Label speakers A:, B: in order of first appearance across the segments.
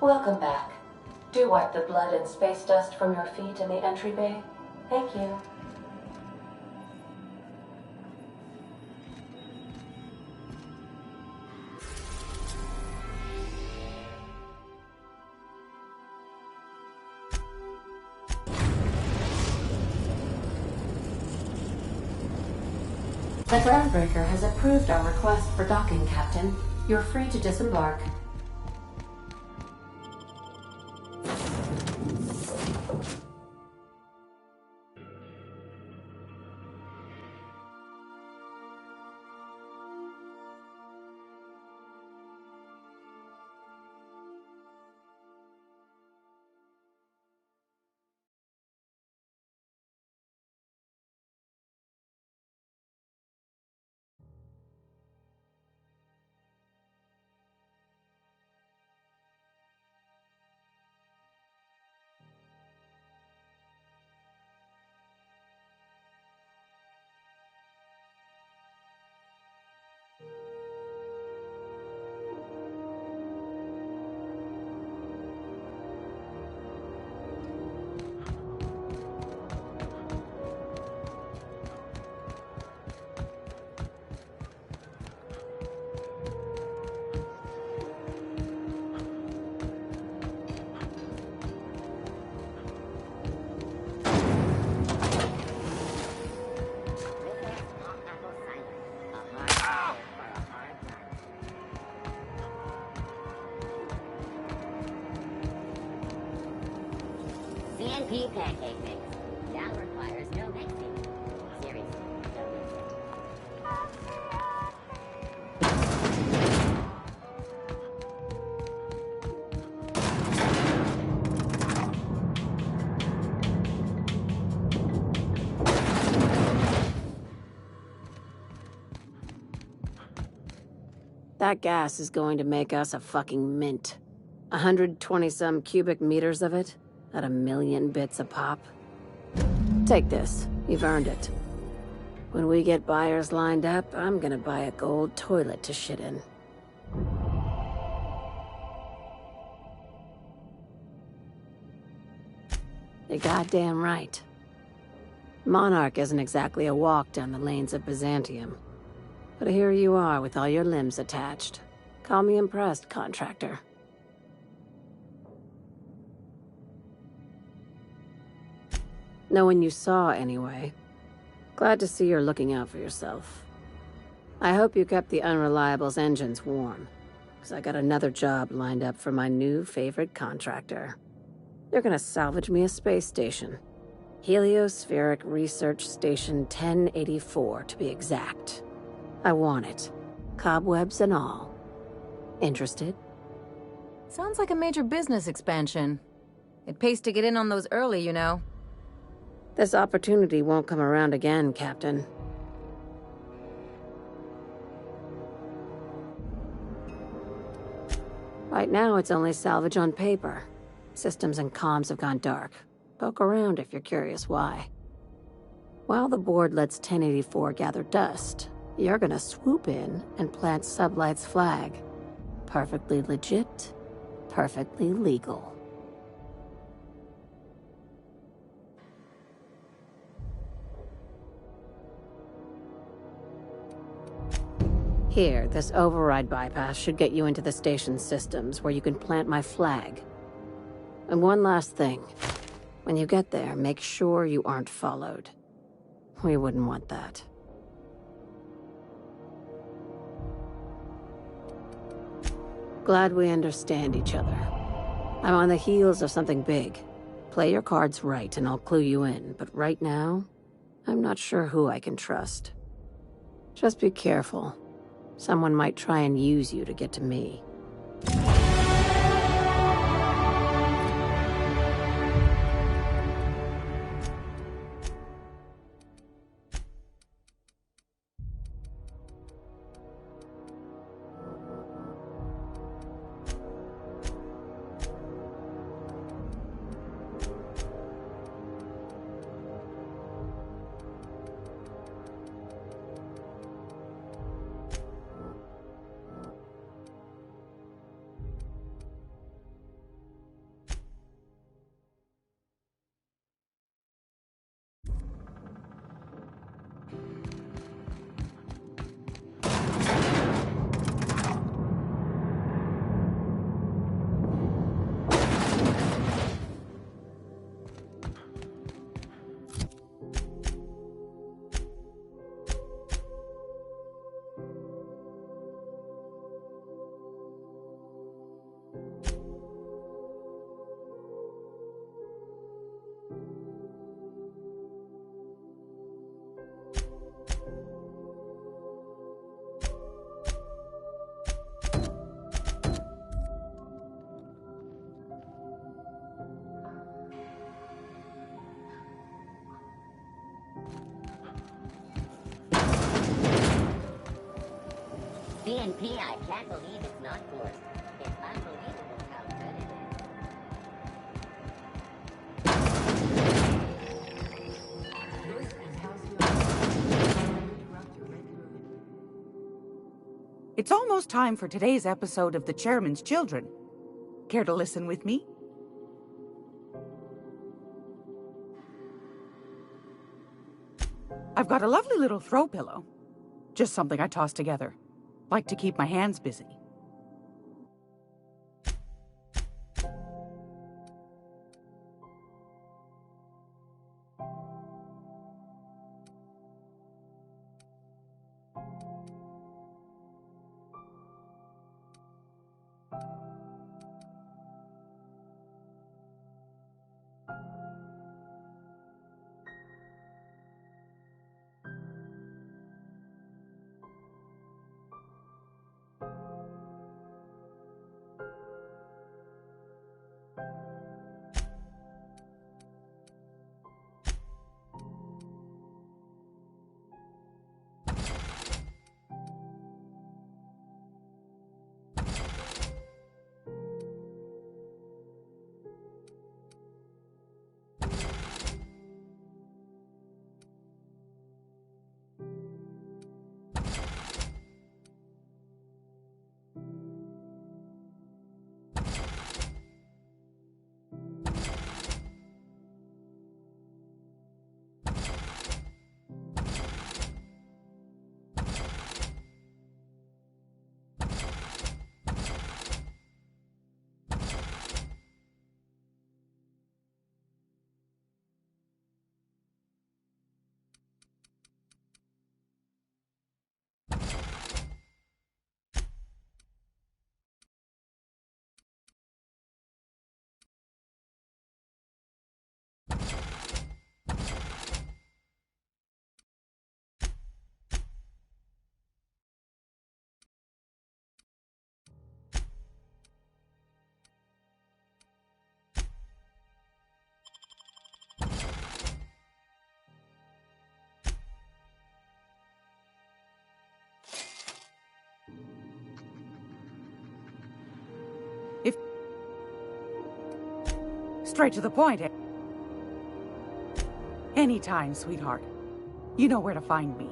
A: Welcome back. Do wipe the blood and space dust from your feet in the entry bay. Thank you. The groundbreaker has approved our request for docking, Captain. You're free to disembark.
B: CNP pancake mix. Now requires no mixing. Seriously, don't mix it.
C: That gas is going to make us a fucking mint. 120-some cubic meters of it, at 1,000,000 bits a pop. Take this. You've earned it. When we get buyers lined up, I'm gonna buy a gold toilet to shit in. You're goddamn right. Monarch isn't exactly a walk down the lanes of Byzantium. But here you are with all your limbs attached. Call me impressed, contractor. No one you saw, anyway. Glad to see you're looking out for yourself. I hope you kept the Unreliable's engines warm, because I got another job lined up for my new favorite contractor. They're gonna salvage me a space station. Heliospheric Research Station 1084, to be exact. I want it. Cobwebs and all. Interested?
D: Sounds like a major business expansion. It pays to get in on those early, you know.
C: This opportunity won't come around again, Captain. Right now, it's only salvage on paper. Systems and comms have gone dark. Poke around if you're curious why. While the board lets 1084 gather dust, you're gonna swoop in and plant Sublight's flag. Perfectly legit, perfectly legal. Here, this override bypass should get you into the station's systems where you can plant my flag. And one last thing. When you get there, make sure you aren't followed. We wouldn't want that. Glad we understand each other. I'm on the heels of something big. Play your cards right and I'll clue you in, but right now, I'm not sure who I can trust. Just be careful. Someone might try and use you to get to me.
B: TNP, I can't believe it's not forced. It's unbelievable how good it is.
E: It's almost time for today's episode of The Chairman's Children. Care to listen with me? I've got a lovely little throw pillow. Just something I toss together. Like to keep my hands busy. Straight to the point, eh? Anytime, sweetheart. You know where to find me.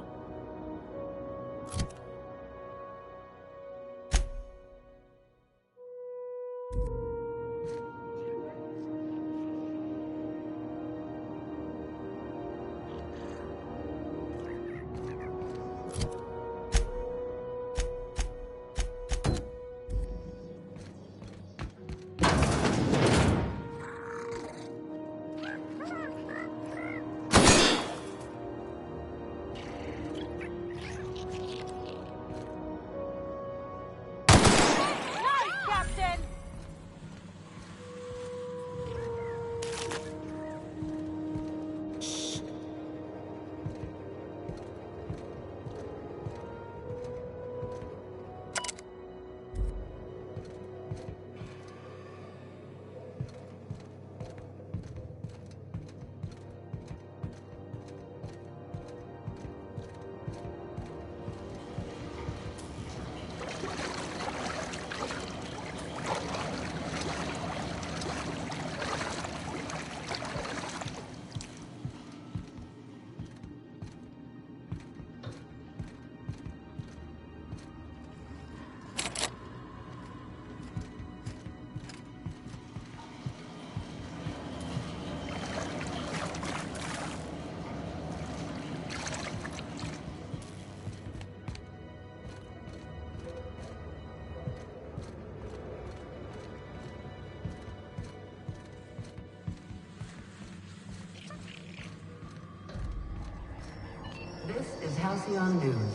F: This is Halcyon News.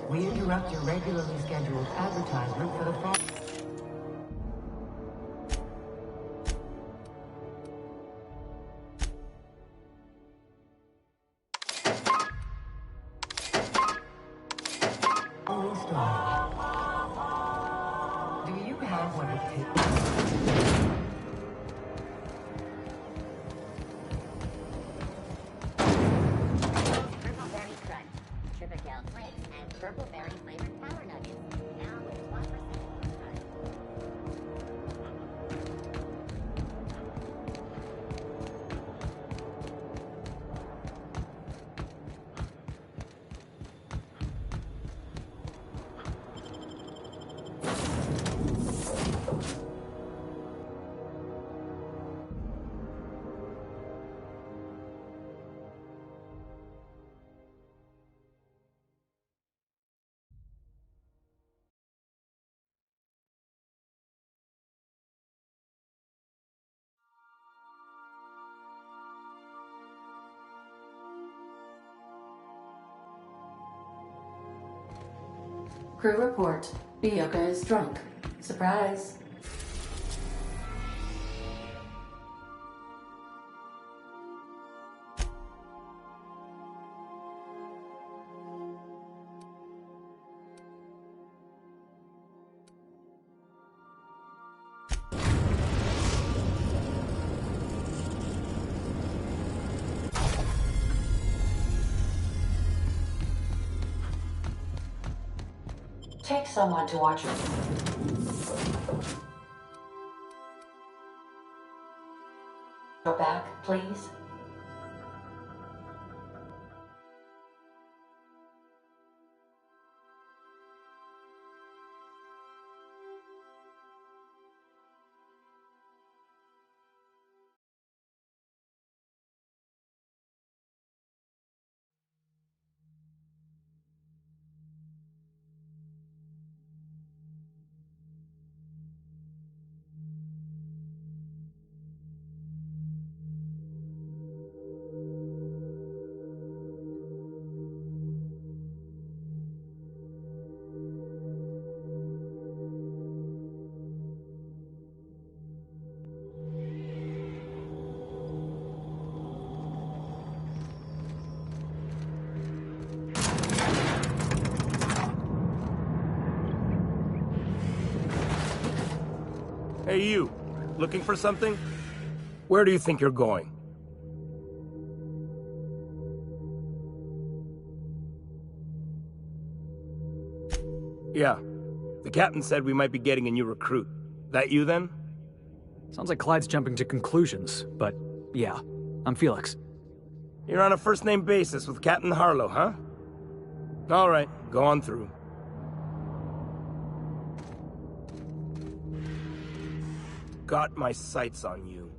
F: We interrupt your regularly scheduled advertisement for the fall. Do you have what it takes?
B: Purple berry crunch, triple flakes, and purple berry flavored power nuggets. Now
A: Crew report. Bioka is drunk. Surprise. Take someone to watch your back, please.
G: Hey, you. Looking for something? Where do you think you're going? Yeah. The captain said we might be getting a new recruit. That you, then?
H: Sounds like Clyde's jumping to conclusions, but yeah, I'm Felix.
G: You're on a first-name basis with Captain Harlow, huh? All right, go on through. Got my sights on you.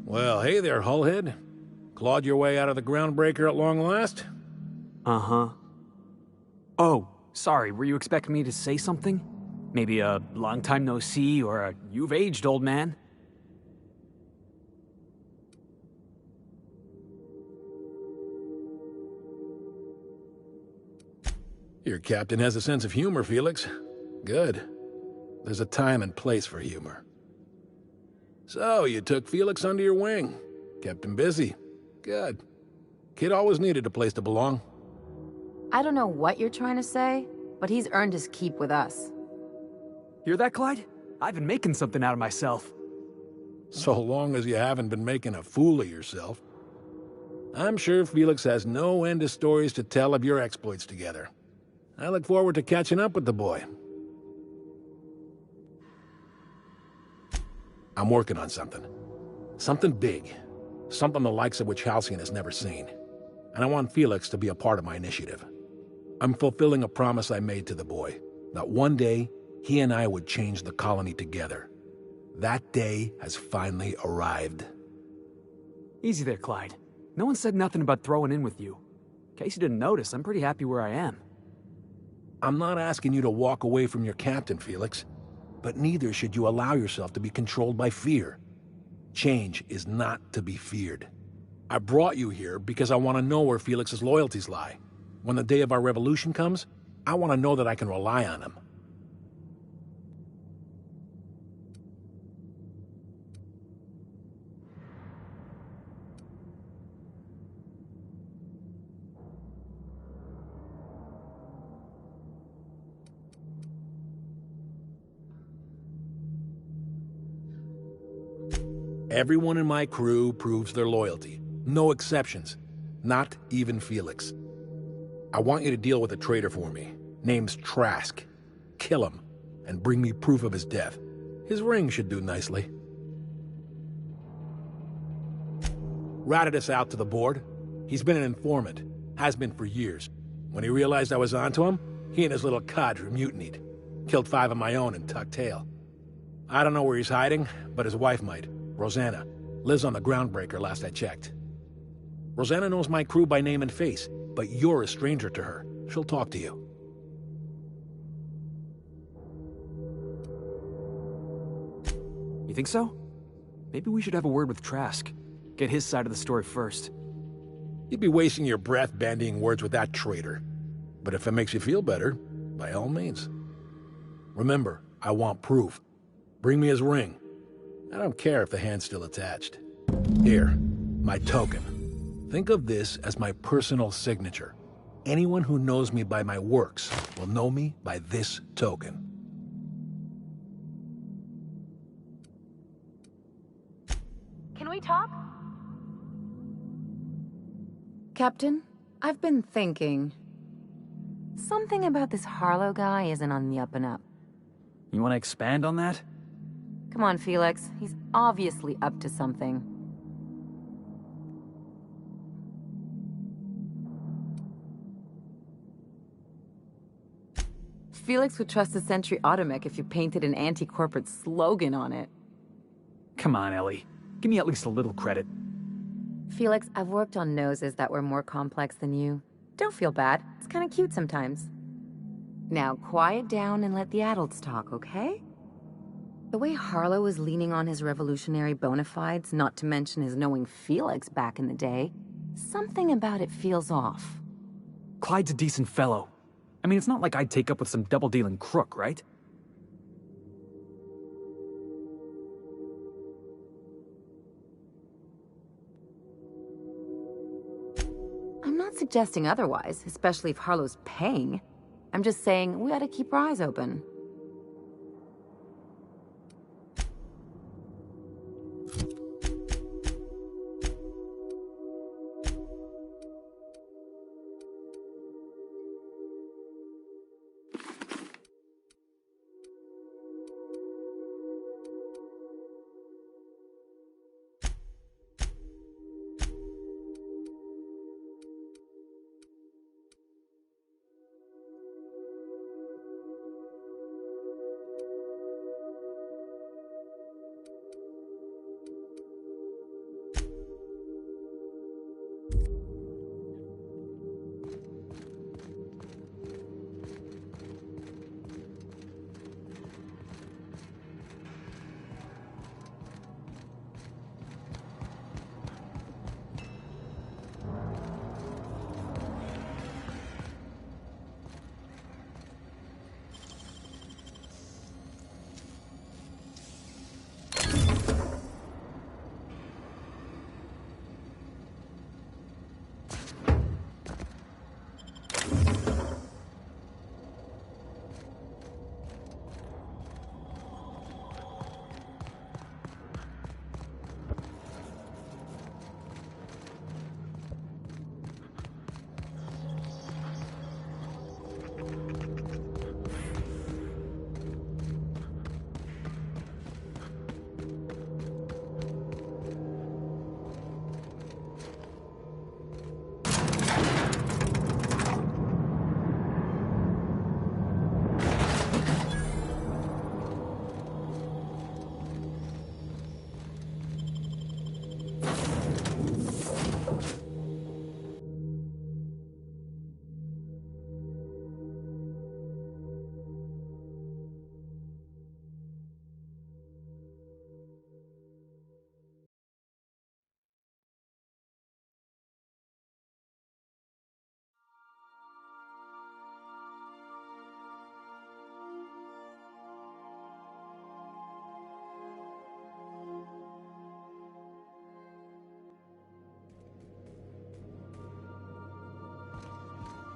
I: Well, hey there, Hullhead. Clawed your way out of the groundbreaker at long last?
H: Uh-huh. Oh, sorry, were you expecting me to say something? Maybe a long time no see, or a you've aged, old man?
I: Your captain has a sense of humor, Felix. Good. There's a time and place for humor. So, you took Felix under your wing. Kept him busy. Good. Kid always needed a place to belong.
D: I don't know what you're trying to say, but he's earned his keep with us.
H: Hear that, Clyde? I've been making something out of myself.
I: So long as you haven't been making a fool of yourself. I'm sure Felix has no end of stories to tell of your exploits together. I look forward to catching up with the boy. I'm working on something. Something big. Something the likes of which Halcyon has never seen. And I want Felix to be a part of my initiative. I'm fulfilling a promise I made to the boy, that one day, he and I would change the colony together. That day has finally arrived.
H: Easy there, Clyde. No one said nothing about throwing in with you. In case you didn't notice, I'm pretty happy where I am.
I: I'm not asking you to walk away from your captain, Felix. But neither should you allow yourself to be controlled by fear. Change is not to be feared. I brought you here because I want to know where Felix's loyalties lie. When the day of our revolution comes, I want to know that I can rely on him. Everyone in my crew proves their loyalty. No exceptions. Not even Felix. I want you to deal with a traitor for me. Name's Trask. Kill him, and bring me proof of his death. His ring should do nicely. Ratted us out to the board. He's been an informant. Has been for years. When he realized I was onto him, he and his little cadre mutinied. Killed 5 of my own and tucked tail. I don't know where he's hiding, but his wife might. Rosanna. Lives on the Groundbreaker last I checked. Rosanna knows my crew by name and face, but you're a stranger to her. She'll talk to you.
H: You think so? Maybe we should have a word with Trask. Get his side of the story first.
I: You'd be wasting your breath bandying words with that traitor. But if it makes you feel better, by all means. Remember, I want proof. Bring me his ring. I don't care if the hand's still attached. Here, my token. Think of this as my personal signature. Anyone who knows me by my works will know me by this token.
D: Can we talk? Captain, I've been thinking. Something about this Harlow guy isn't on the up and up.
H: You want to expand on that?
D: Come on, Felix. He's obviously up to something. Felix would trust the Sentry Automech if you painted an anti-corporate slogan on it.
H: Come on, Ellie. Give me at least a little credit.
D: Felix, I've worked on noses that were more complex than you. Don't feel bad. It's kind of cute sometimes. Now, quiet down and let the adults talk, okay? The way Harlow was leaning on his revolutionary bona fides, not to mention his knowing Felix back in the day, something about it feels off.
H: Clyde's a decent fellow. I mean, it's not like I'd take up with some double-dealing crook, right?
D: I'm not suggesting otherwise, especially if Harlow's paying. I'm just saying we ought to keep our eyes open.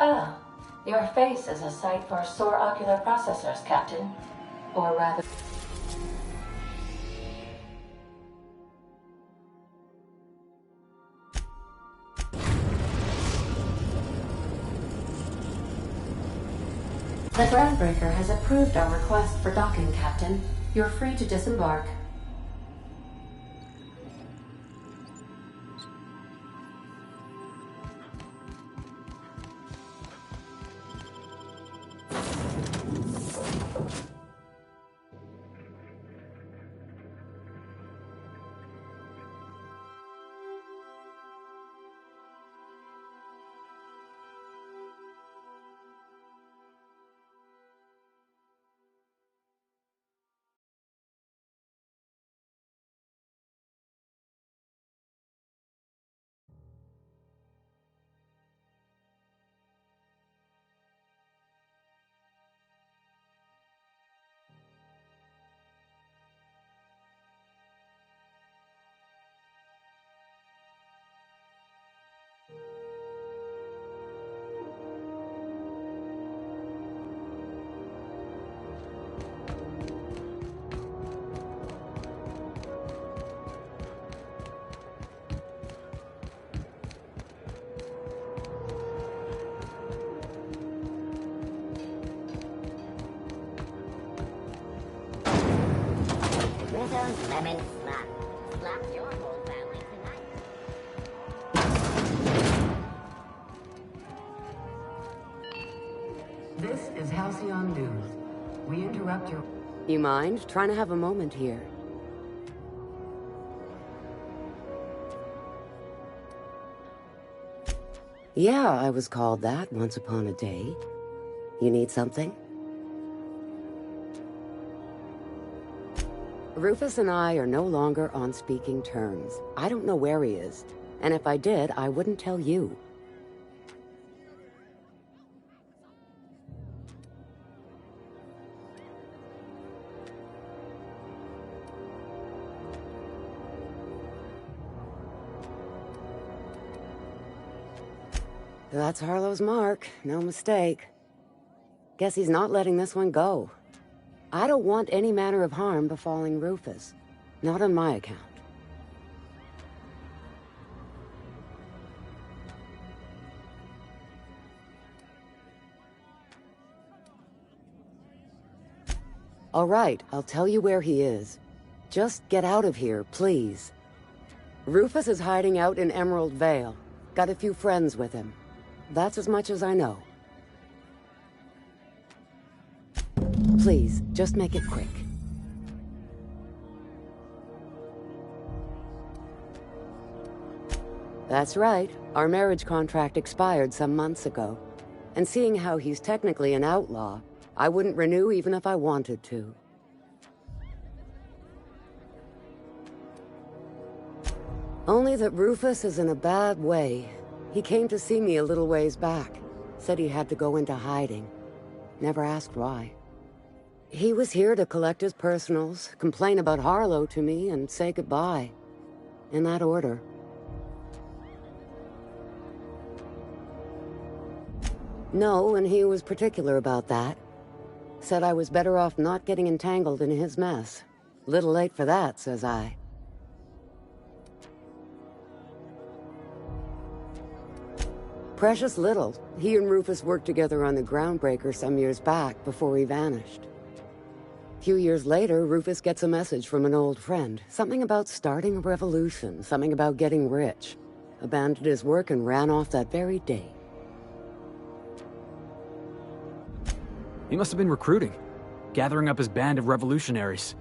A: Ah, your face is a sight for sore ocular processors, Captain. Or rather... The groundbreaker has approved our request for docking, Captain. You're free to disembark.
B: Rizzo's lemon slap. Slap your whole family tonight.
F: This is Halcyon News. We interrupt your...
C: You mind? Trying to have a moment here. Yeah, I was called that once upon a day. You need something? Rufus and I are no longer on speaking terms. I don't know where he is, and if I did, I wouldn't tell you. That's Harlow's mark, no mistake. Guess he's not letting this one go. I don't want any manner of harm befalling Rufus. Not on my account. All right, I'll tell you where he is. Just get out of here, please. Rufus is hiding out in Emerald Vale. Got a few friends with him. That's as much as I know. Please, just make it quick. That's right. Our marriage contract expired some months ago. And seeing how he's technically an outlaw, I wouldn't renew even if I wanted to. Only that Rufus is in a bad way. He came to see me a little ways back. Said he had to go into hiding. Never asked why. He was here to collect his personals, complain about Harlow to me, and say goodbye. In that order. No, and he was particular about that. Said I was better off not getting entangled in his mess. Little late for that, says I. Precious little. He and Rufus worked together on the Groundbreaker some years back before he vanished. A few years later, Rufus gets a message from an old friend. Something about starting a revolution, something about getting rich. Abandoned his work and ran off that very day.
H: He must have been recruiting, gathering up his band of revolutionaries.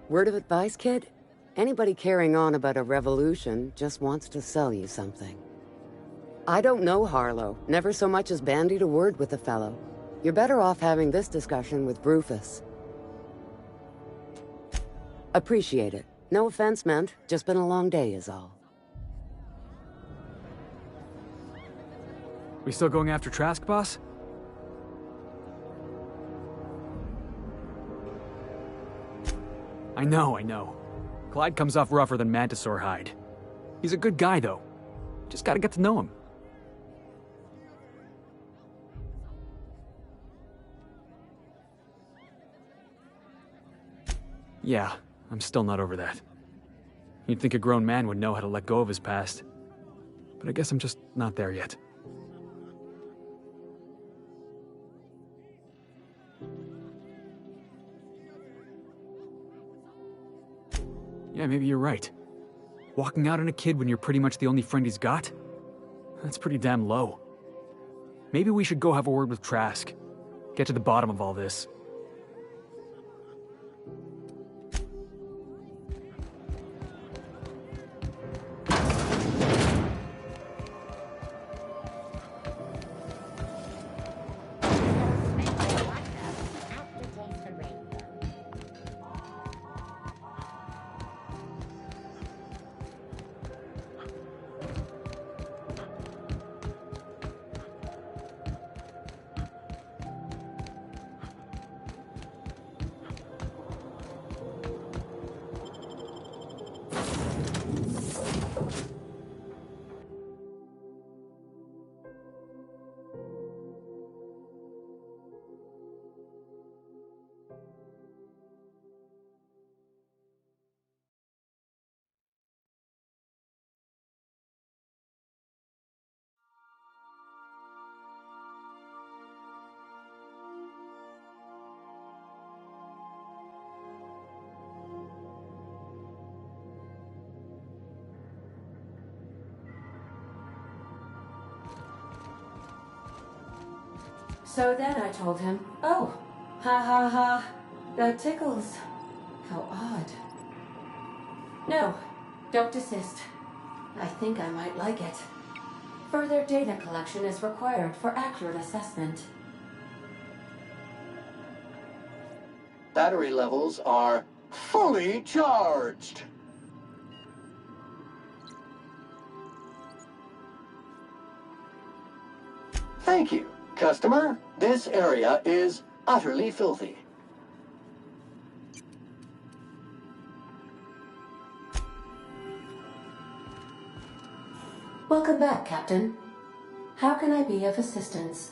C: Word of advice, kid? Anybody carrying on about a revolution just wants to sell you something. I don't know Harlow, never so much as bandied a word with the fellow. You're better off having this discussion with Rufus. Appreciate it. No offense meant, just been a long day is all.
H: We still going after Trask, boss? I know. Clyde comes off rougher than Mantisaur hide. He's a good guy, though. Just gotta get to know him. Yeah, I'm still not over that. You'd think a grown man would know how to let go of his past. But I guess I'm just not there yet. Yeah, maybe you're right. Walking out on a kid when you're pretty much the only friend he's got? That's pretty damn low. Maybe we should go have a word with Trask. Get to the bottom of all this.
B: Aftertaste of rainbow.
C: So then I told him, oh, ha ha ha, that tickles. How odd. No, don't desist. I think I might like it. Further data collection is required for accurate assessment.
J: Battery levels are fully charged. Thank you, customer. This area is utterly filthy.
C: Welcome back, Captain. How can I be of assistance?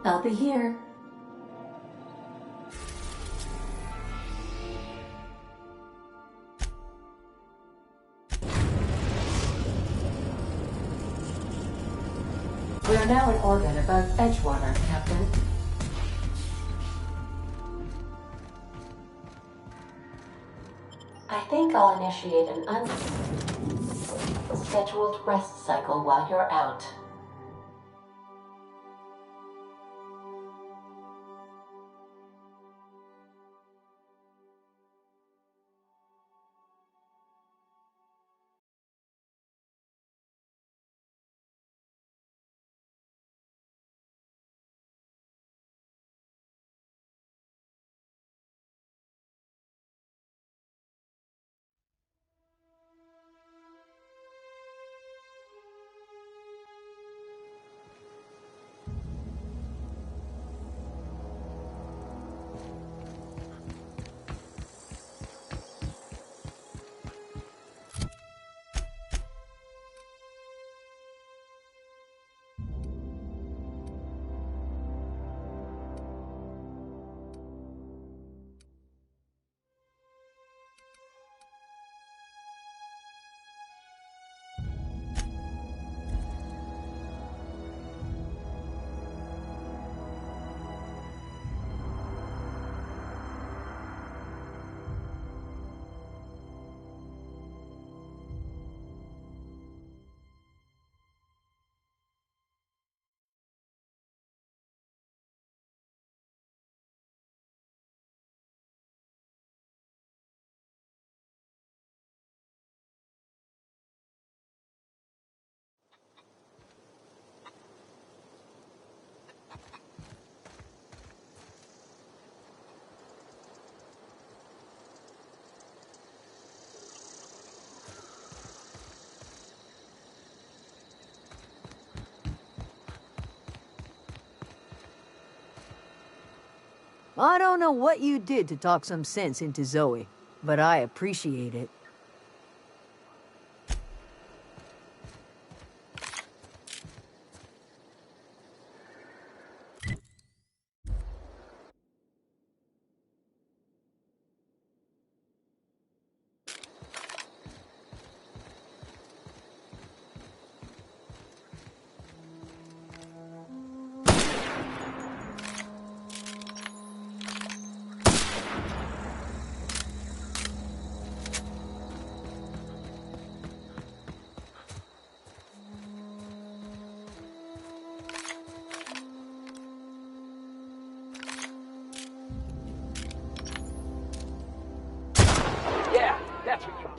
C: I'll be here. We are now in orbit above Edgewater, Captain.
A: I think I'll initiate an unscheduled rest cycle while you're out.
K: I don't know what you did to talk some sense into Zoe, but I appreciate it.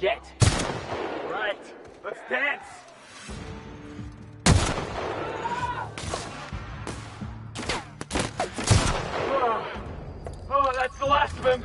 G: forget. Right, let's dance! Oh, that's the last of him!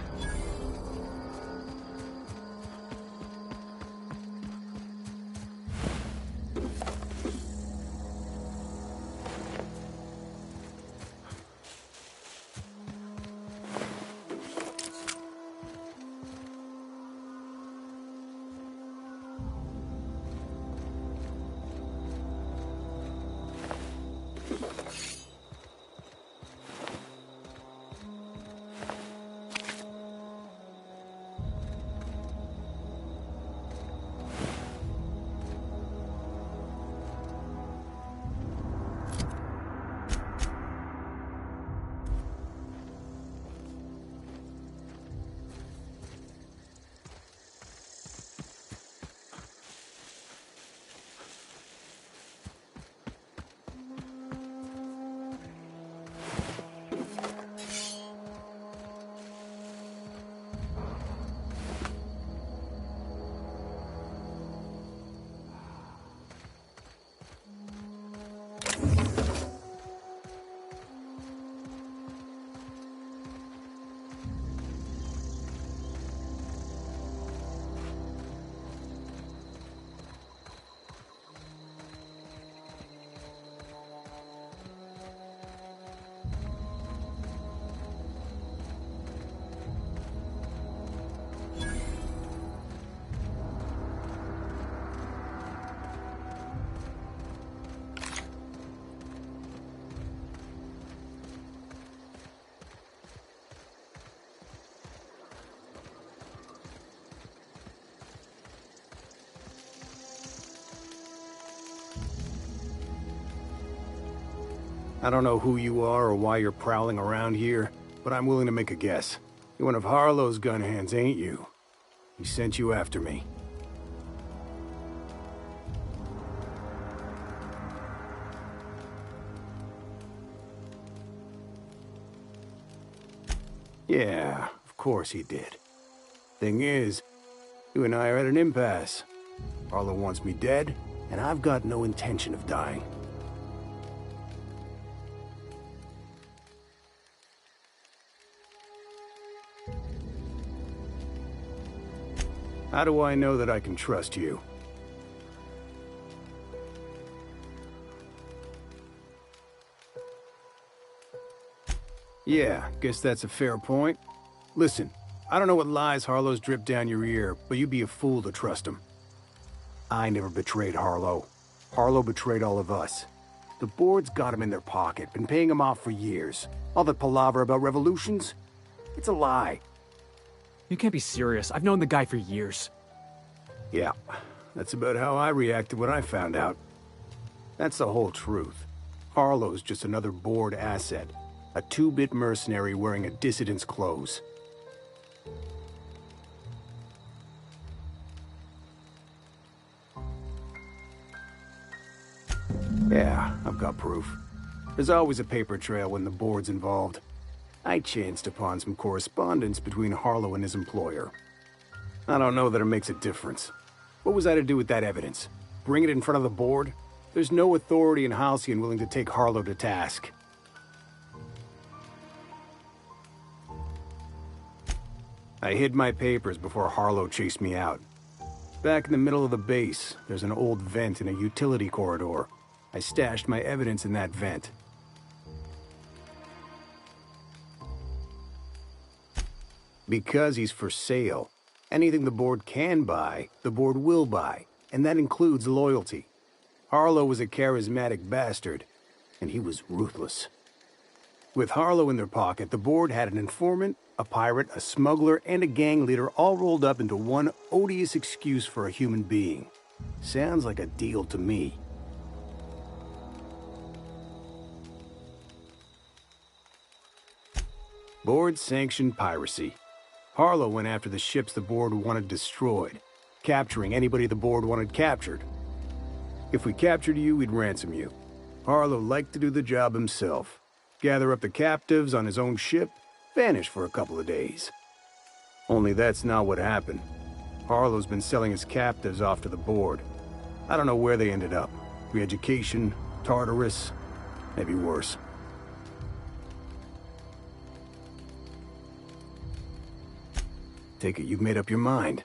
L: I don't know who you are or why you're prowling around here, but I'm willing to make a guess. You're one of Harlow's gun hands, ain't you? He sent you after me. Yeah, of course he did. Thing is, you and I are at an impasse. Harlow wants me dead, and I've got no intention of dying. How do I know that I can trust you? Yeah, guess that's a fair point. Listen, I don't know what lies Harlow's dripped down your ear, but you'd be a fool to trust him. I never betrayed Harlow. Harlow betrayed all of us. The board's got him in their pocket, been paying him off for years. All that palaver about revolutions? It's a lie.
H: You can't be serious. I've known the guy for years.
L: Yeah, that's about how I reacted when I found out. That's the whole truth. Harlow's just another board asset. A two-bit mercenary wearing a dissident's clothes. Yeah, I've got proof. There's always a paper trail when the board's involved. I chanced upon some correspondence between Harlow and his employer. I don't know that it makes a difference. What was I to do with that evidence? Bring it in front of the board? There's no authority in Halcyon willing to take Harlow to task. I hid my papers before Harlow chased me out. Back in the middle of the base, there's an old vent in a utility corridor. I stashed my evidence in that vent. Because he's for sale. Anything the board can buy, the board will buy, and that includes loyalty. Harlow was a charismatic bastard, and he was ruthless. With Harlow in their pocket, the board had an informant, a pirate, a smuggler, and a gang leader all rolled up into one odious excuse for a human being. Sounds like a deal to me. Board-sanctioned piracy. Harlow went after the ships the board wanted destroyed, capturing anybody the board wanted captured. If we captured you, we'd ransom you. Harlow liked to do the job himself. Gather up the captives on his own ship, vanish for a couple of days. Only that's not what happened. Harlow's been selling his captives off to the board. I don't know where they ended up. Re-education, Tartarus, maybe worse. Take it you've made up your mind.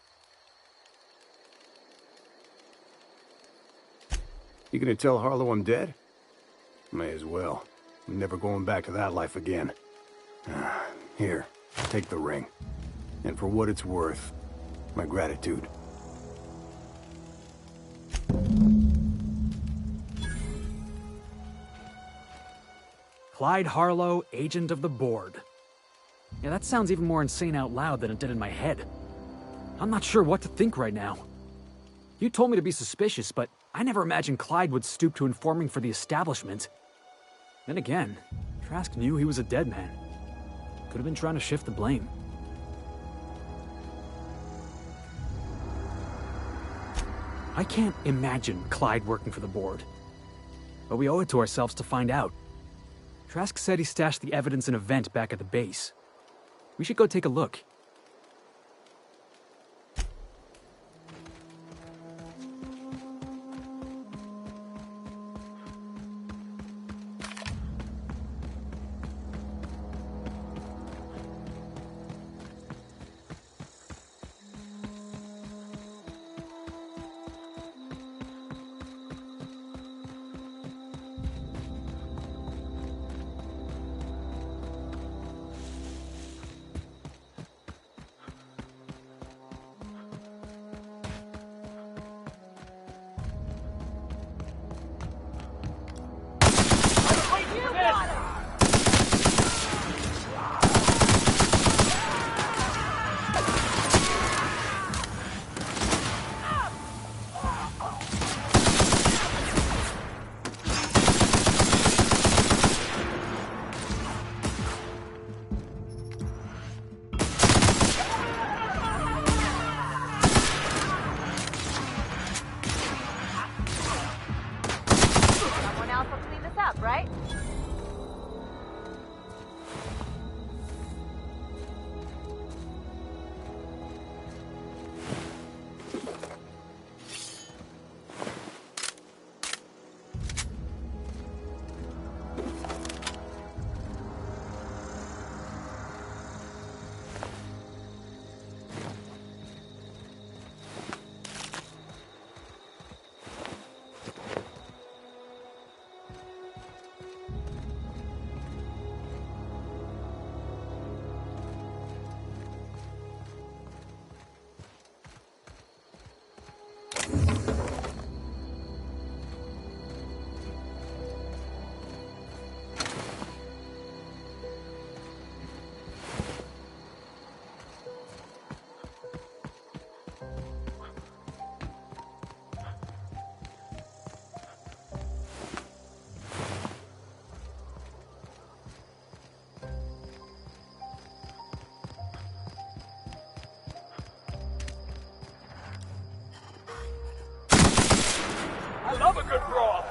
L: You gonna tell Harlow I'm dead? May as well. I'm never going back to that life again. Here, take the ring. And for what it's worth, my gratitude.
H: Clyde Harlow, agent of the board. Yeah, that sounds even more insane out loud than it did in my head. I'm not sure what to think right now. You told me to be suspicious, but I never imagined Clyde would stoop to informing for the establishment. Then again, Trask knew he was a dead man. Could have been trying to shift the blame. I can't imagine Clyde working for the board. But we owe it to ourselves to find out. Trask said he stashed the evidence in a vent back at the base. We should go take a look.
M: I love a good brawl.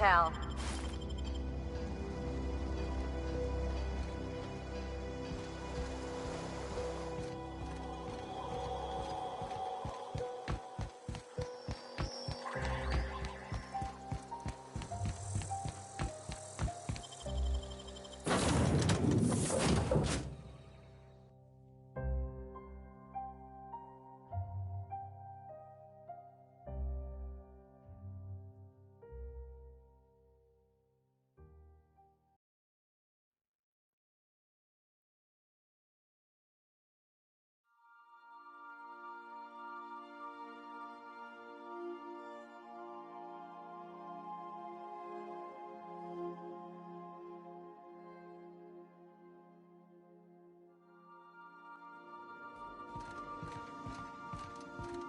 D: tell.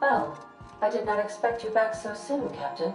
A: Well, I did not expect you back so soon, Captain.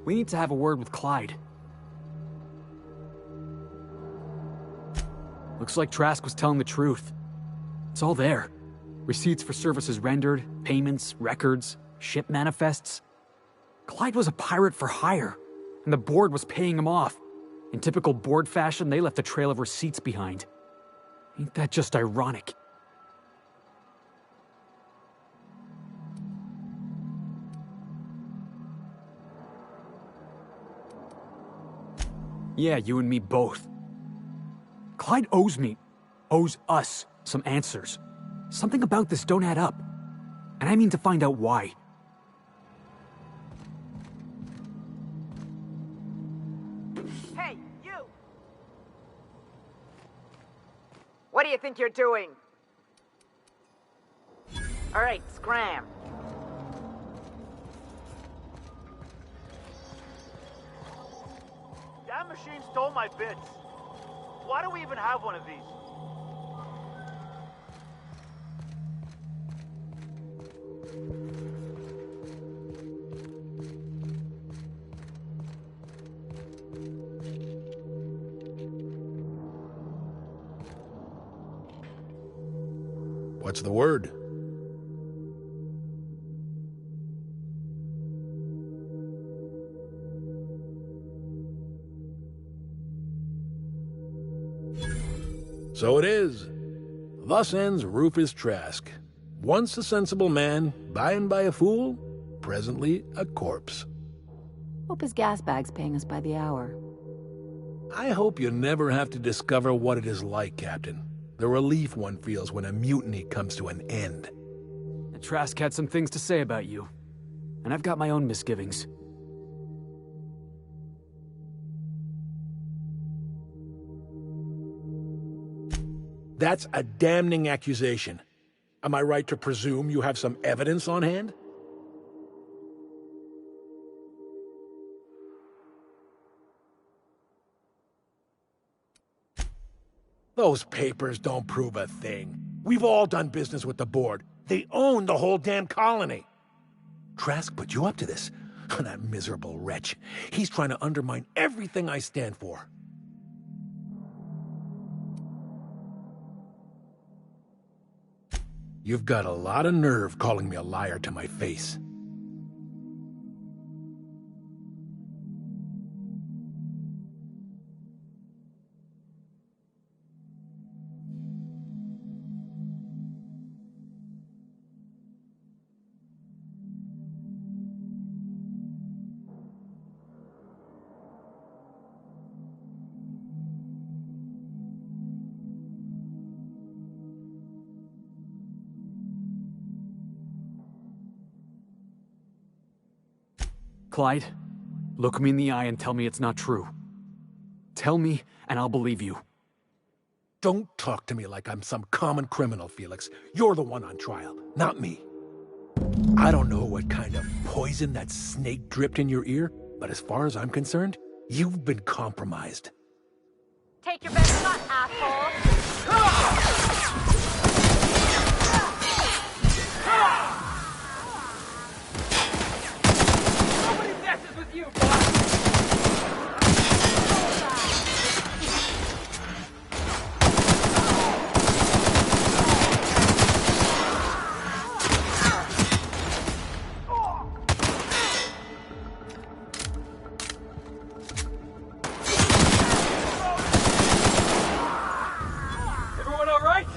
H: We need to have a word with Clyde. Looks like Trask was telling the truth. It's all there. Receipts for services rendered, payments, records, ship manifests. Clyde was a pirate for hire, and the board was paying him off. In typical board fashion, they left a trail of receipts behind. Ain't that just ironic? Yeah, you and me both. Clyde owes us, some answers. Something about this don't add up. And I mean to find out why.
N: Hey, you! What do you think you're doing? All right, scram.
M: That machine stole my bits. Why do we even have one of these?
I: What's the word? So it is. Thus ends Rufus Trask. Once a sensible man, by and by a fool, presently a corpse.
D: Hope his gas bag's paying us by the hour.
I: I hope you never have to discover what it is like, Captain. The relief one feels when a mutiny comes to an end.
H: Trask had some things to say about you. And I've got my own misgivings.
I: That's a damning accusation. Am I right to presume you have some evidence on hand? Those papers don't prove a thing. We've all done business with the board. They own the whole damn colony. Trask put you up to this. That miserable wretch. He's trying to undermine everything I stand for. You've got a lot of nerve calling me a liar to my face.
H: Clyde, look me in the eye and tell me it's not true. Tell me, and I'll believe you.
I: Don't talk to me like I'm some common criminal, Felix. You're the one on trial, not me. I don't know what kind of poison that snake dripped in your ear, but as far as I'm concerned, you've been compromised.
B: Take your best shot, asshole!
N: Nobody messes with you, boss! Everyone all right?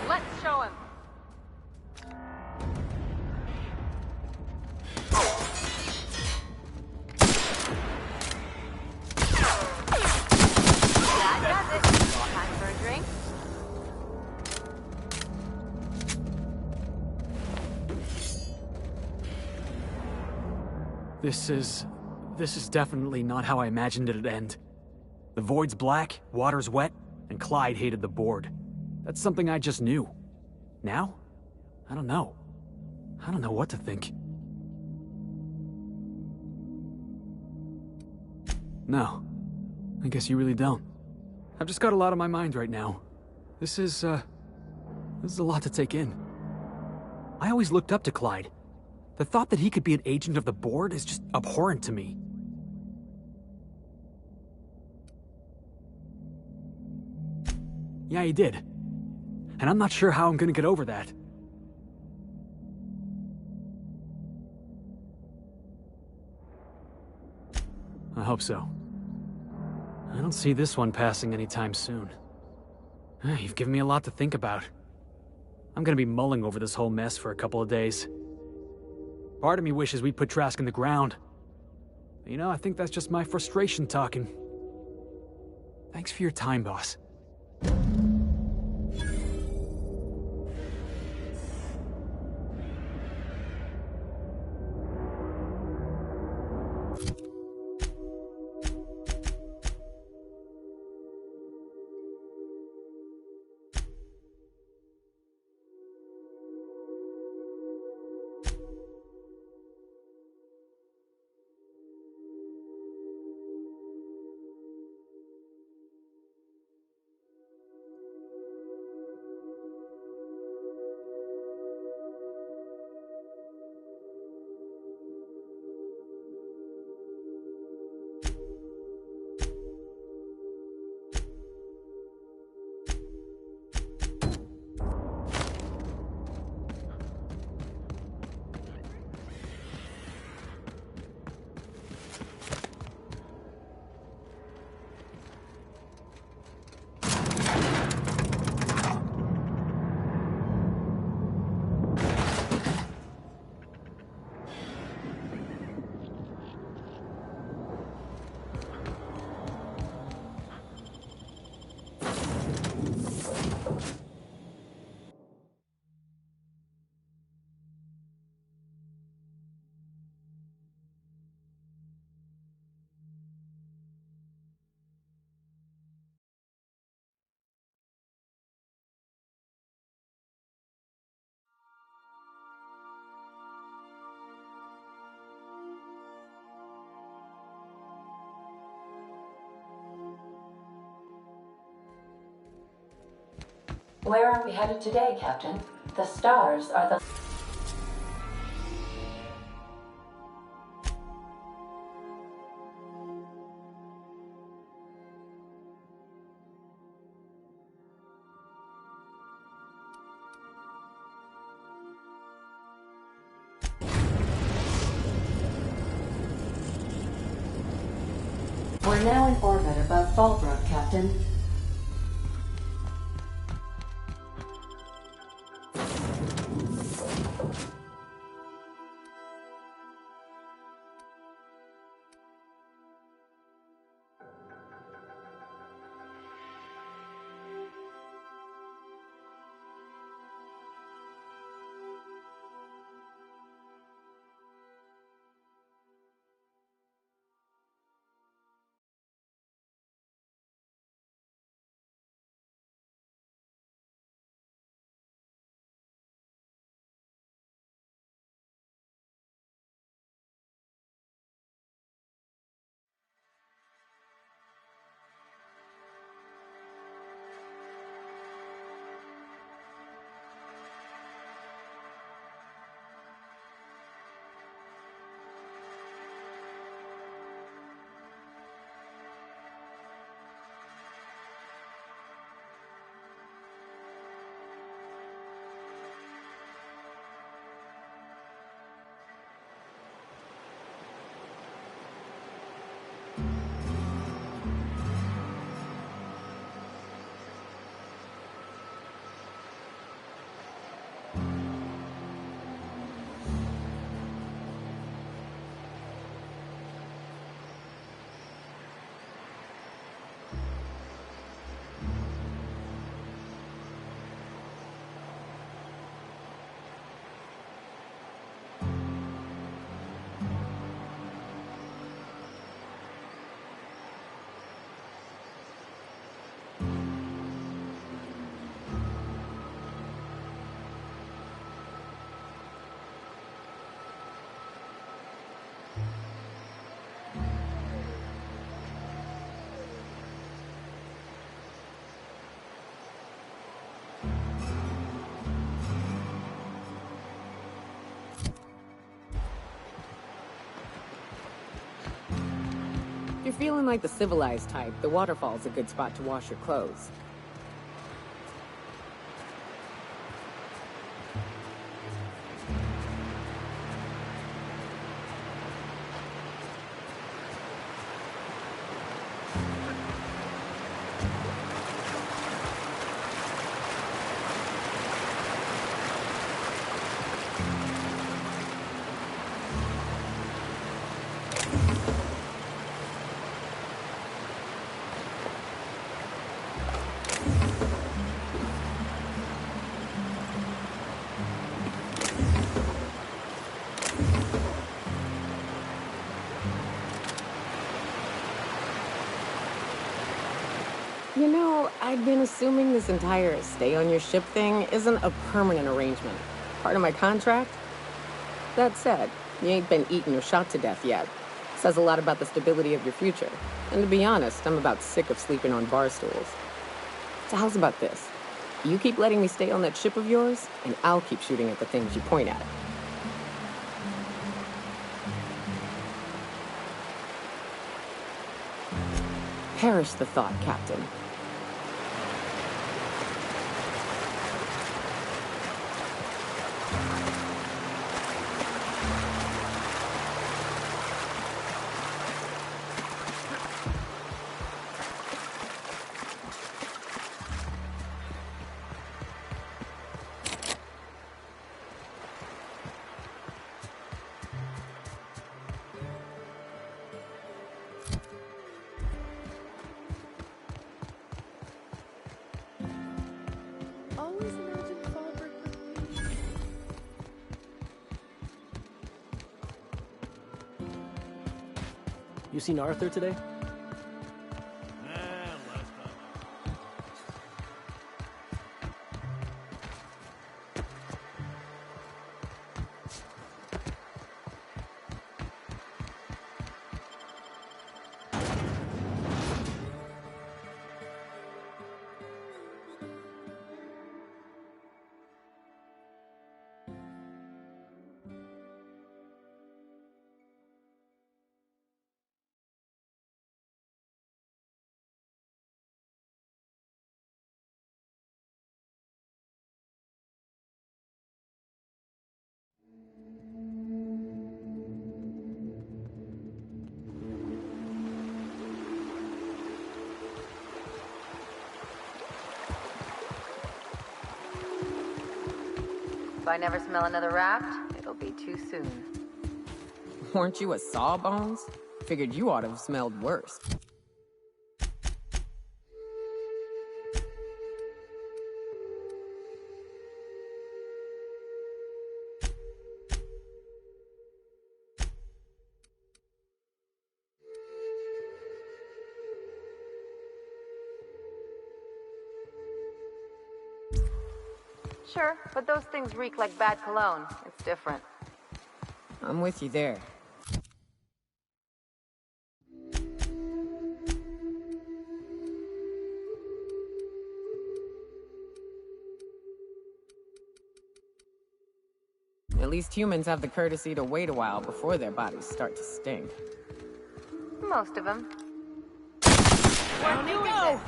D: Let's show him. That does it. Time for a drink?
H: This is definitely not how I imagined it'd end. The void's black, water's wet, and Clyde hated the board. That's something I just knew. Now? I don't know. I don't know what to think. No. I guess you really don't. I've just got a lot on my mind right now. This is a lot to take in. I always looked up to Clyde. The thought that he could be an agent of the board is just abhorrent to me. Yeah, he did. And I'm not sure how I'm gonna get over that. I hope so. I don't see this one passing anytime soon. You've given me a lot to think about. I'm gonna be mulling over this whole mess for a couple of days. Part of me wishes we'd put Trask in the ground. You know, I think that's just my frustration talking. Thanks for your time, boss.
A: Where are we headed today, Captain? The stars are the... We're now in orbit above Fallbrook, Captain.
D: If you're feeling like the civilized type, the waterfall's a good spot to wash your clothes. You know, I've been assuming this entire stay on your ship thing isn't a permanent arrangement. Part of my contract? That said, you ain't been eaten or shot to death yet. Says a lot about the stability of your future. And to be honest, I'm about sick of sleeping on bar stools. So how's about this? You keep letting me stay on that ship of yours, and I'll keep shooting at the things you point at. Perish the thought, Captain.
O: You seen Arthur today?
D: If I never smell another raft, it'll be too soon. Weren't you a sawbones? Figured you ought to have smelled worse. Sure, but those things reek like bad cologne. It's different. I'm with you there. At least humans have the courtesy to wait a while before their bodies start to stink. Most of them.
N: Where'd you go?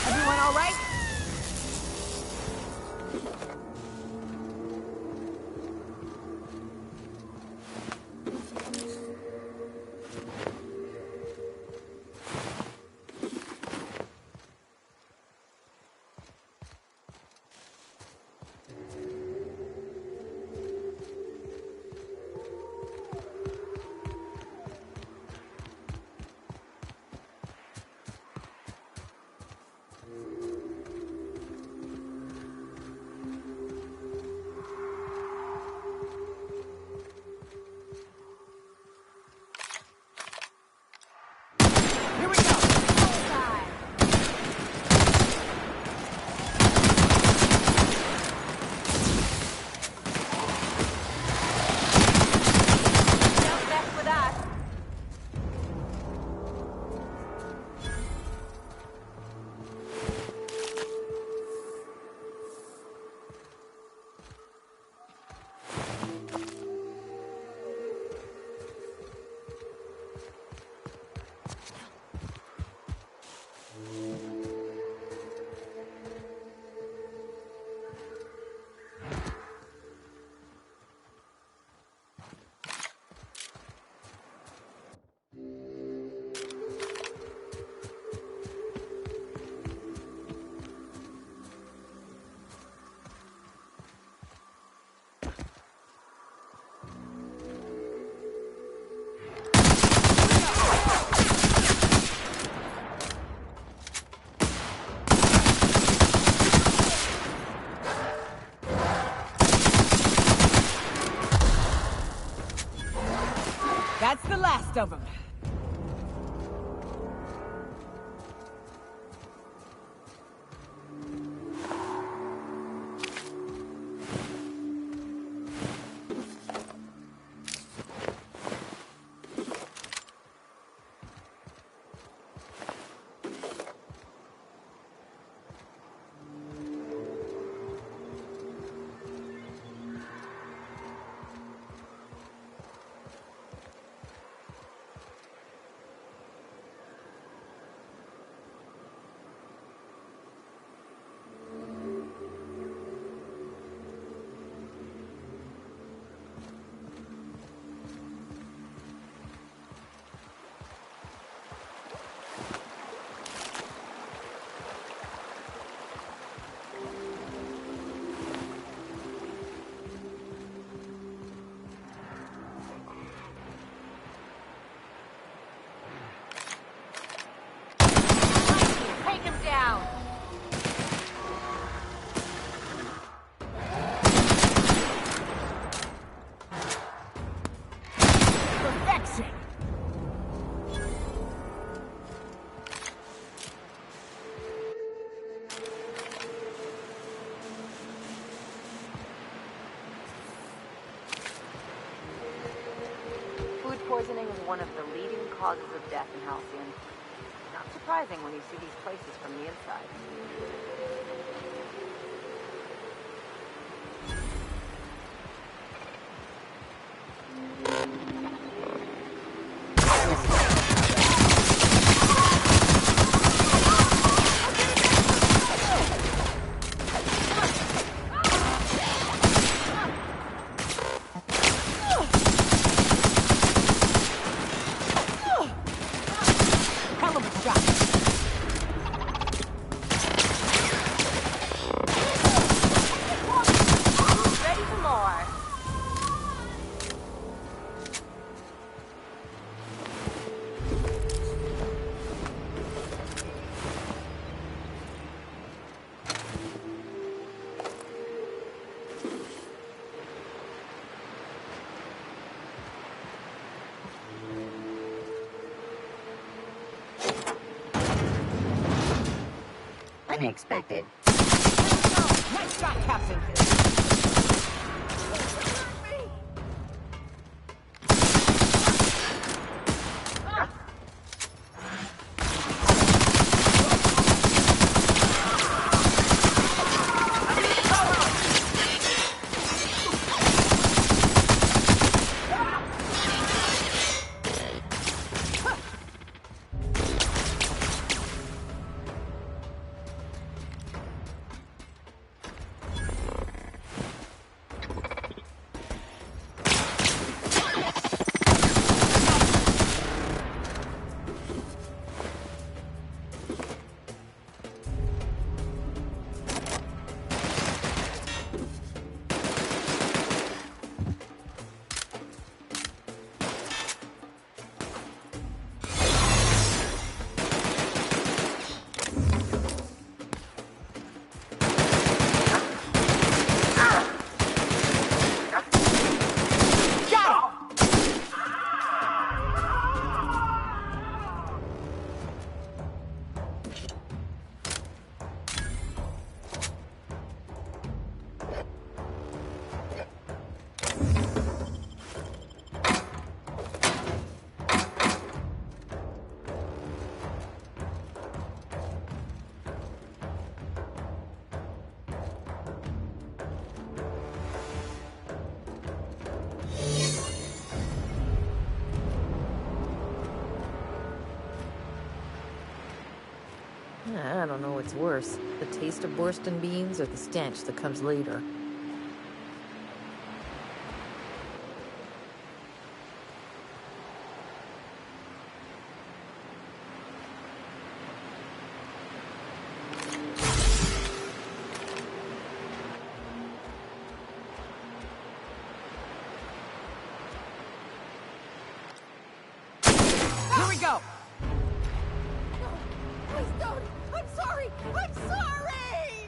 D: Everyone all right?
E: of them.
D: Take him down!
E: Perfection!
D: Food poisoning is one of the leading causes of death in Halcyon. Not surprising when you see these places from the inside. Ready for more.
B: Unexpected.
E: Nice shot, Captain!
P: I don't know what's worse, the taste of Borston beans or the stench that comes later.
E: Here we go!
N: Please don't! I'm sorry! I'm sorry!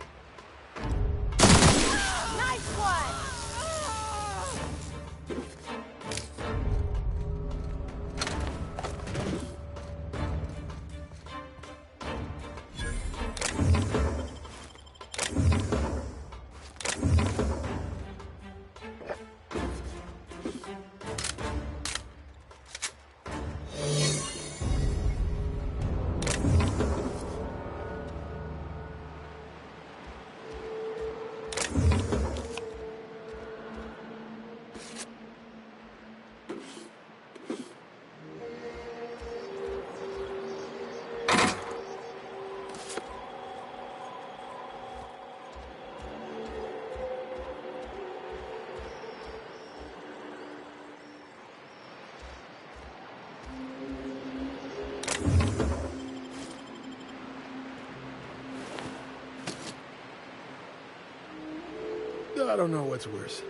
I: I don't know what's worse.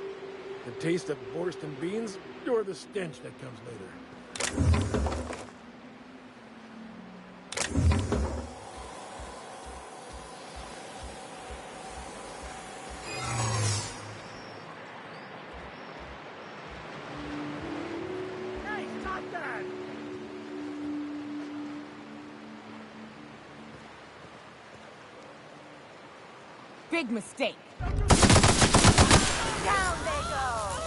I: The taste of Borscht beans or the stench that comes later.
M: Hey, stop that!
E: Big mistake.
N: Down they go!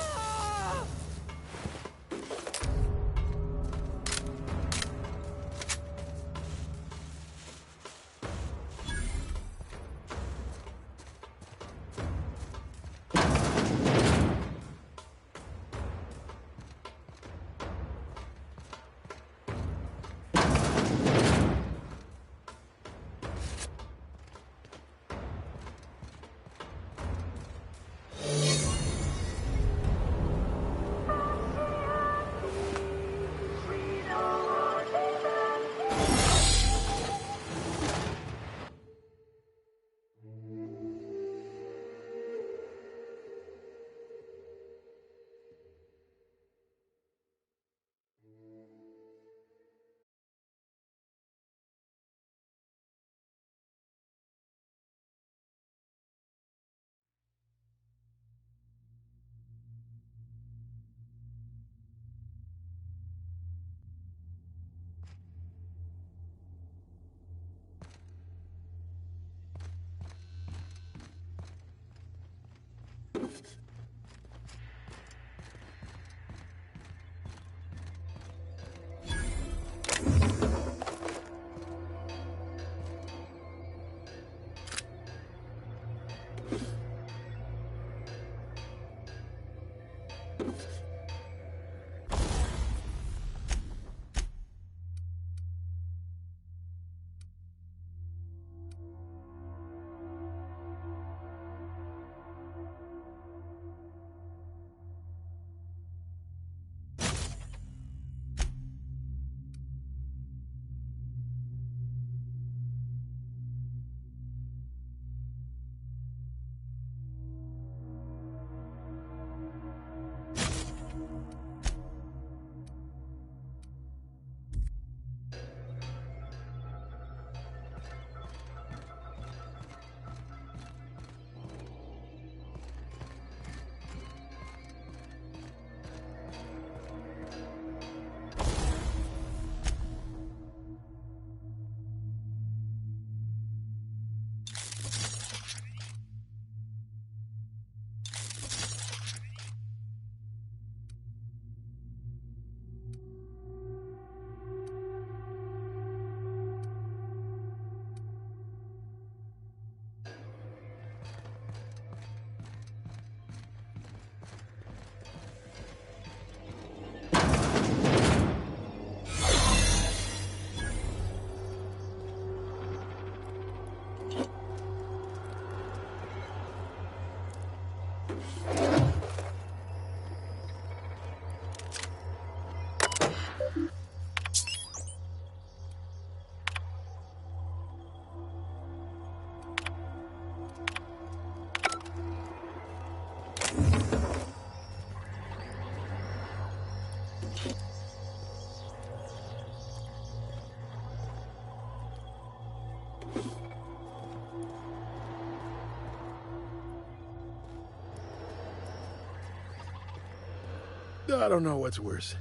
I: I don't know what's worse.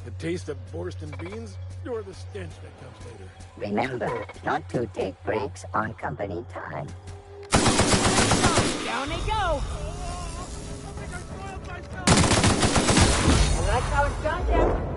I: The taste of Borscht beans or the stench that comes later.
B: Remember not to take breaks on company time.
N: Down they go! And that's how it's done, Captain.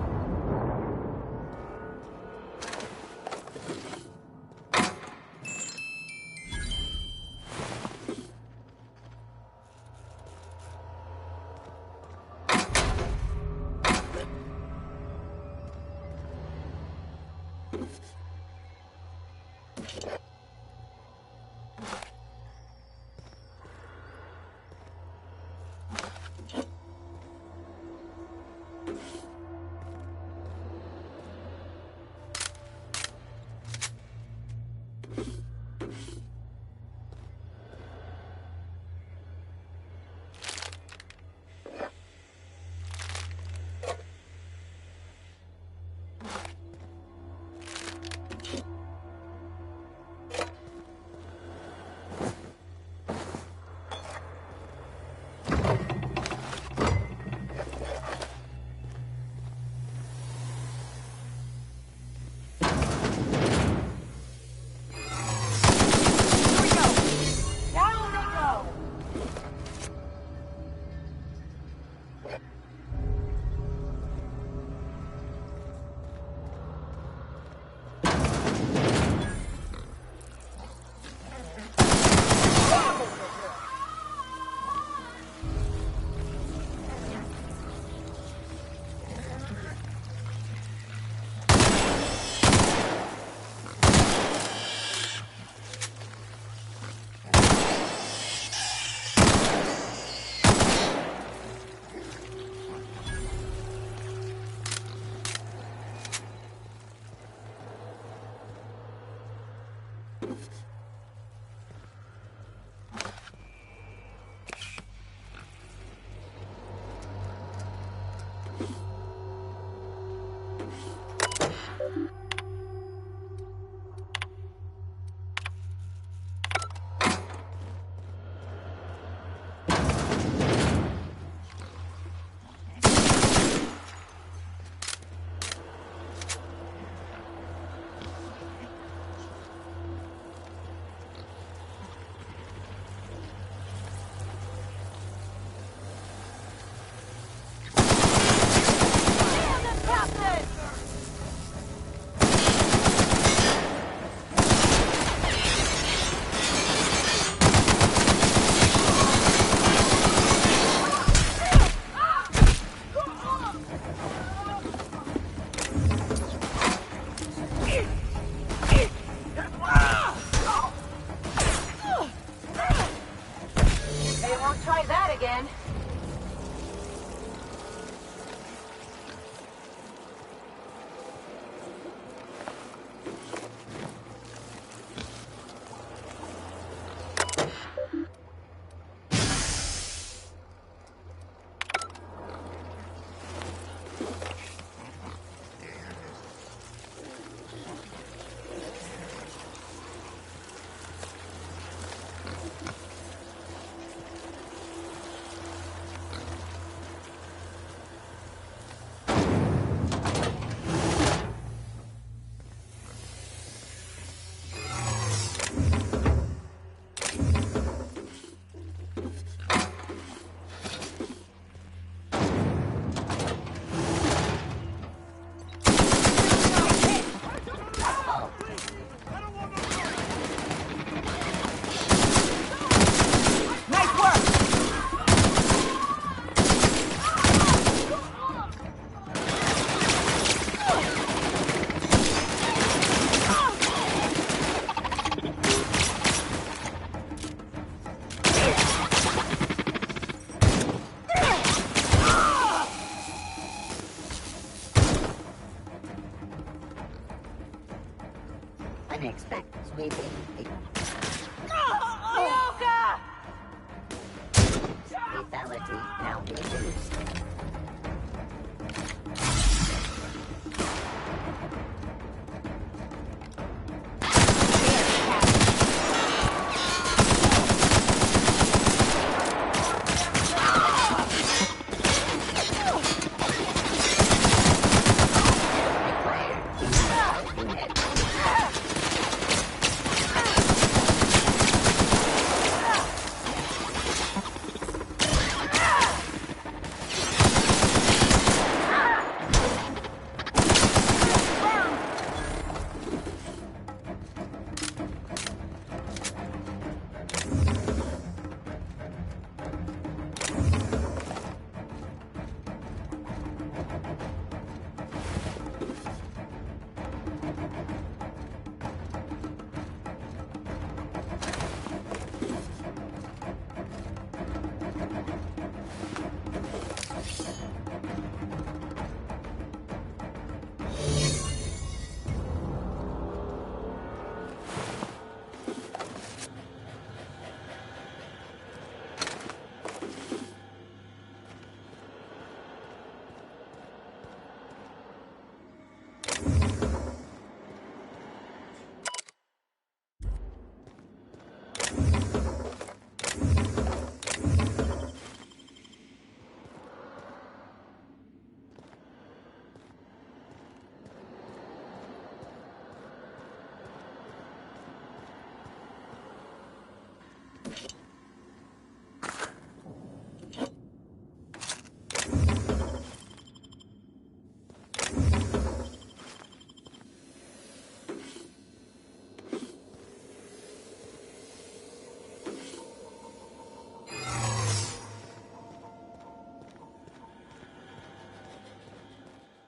N: man.
B: Unexpected sweeping.
N: Yoga!
B: Lethality now reduced.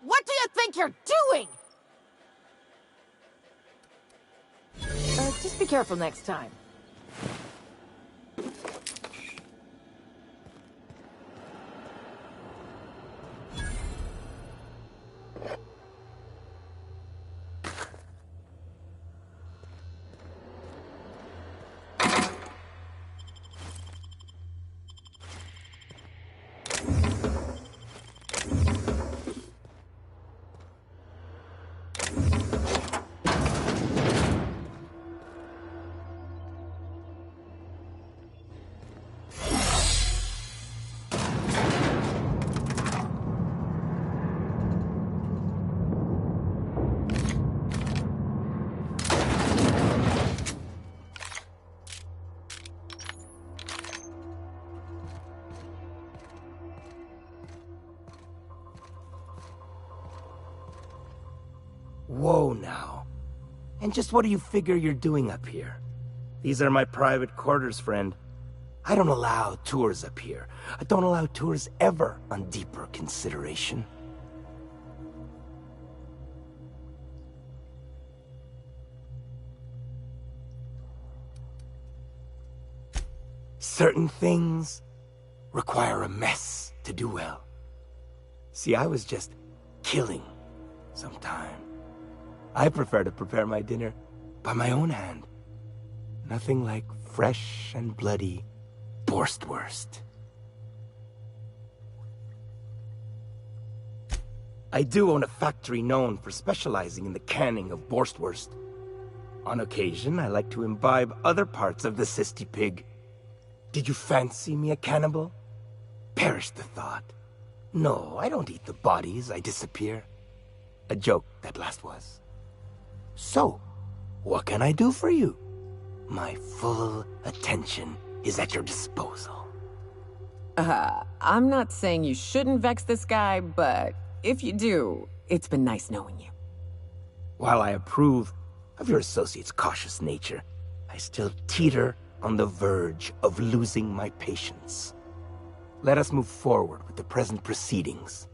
N: What do you think you're doing?
P: Just be careful next time.
G: Whoa now. And just what do you figure you're doing up here? These are my private quarters, friend. I don't allow tours up here. I don't allow tours ever on deeper consideration. Certain things require a mess to do well. See, I was just killing some time. I prefer to prepare my dinner by my own hand. Nothing like fresh and bloody Borstwurst. I do own a factory known for specializing in the canning of Borstwurst. On occasion, I like to imbibe other parts of the cysty pig. Did you fancy me a cannibal? Perish the thought. No, I don't eat the bodies, I disappear. A joke, that last was. So, what can I do for you? My full attention is at your disposal.
D: I'm not saying you shouldn't vex this guy, but if you do, it's been nice knowing you.
G: While I approve of your associate's cautious nature, I still teeter on the verge of losing my patience. Let us move forward with the present proceedings.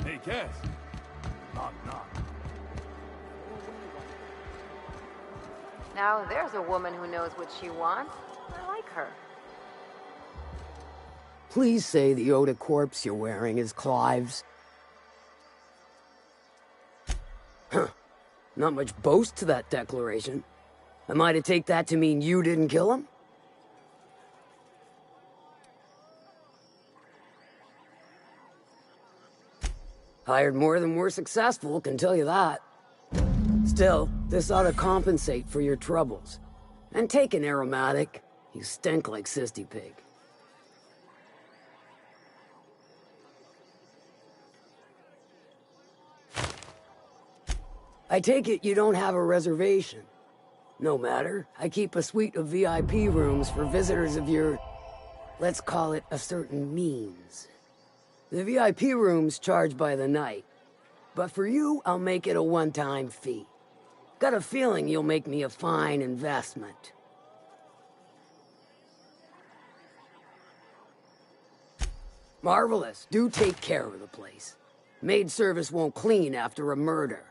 Q: Hey, Cass. Knock, knock.
D: Now there's a woman who knows what she wants. I like her.
R: Please say the Yoda corpse you're wearing is Clive's. Huh. Not much boast to that declaration. Am I to take that to mean you didn't kill him? Hired more than we're successful, can tell you that. Still, this ought to compensate for your troubles. And take an aromatic. You stink like Sisty Pig. I take it you don't have a reservation. No matter, I keep a suite of VIP rooms for visitors of your, let's call it a certain means. The VIP rooms charge by the night, but for you, I'll make it a one-time fee. Got a feeling you'll make me a fine investment. Marvelous. Do take care of the place. Maid service won't clean after a murder.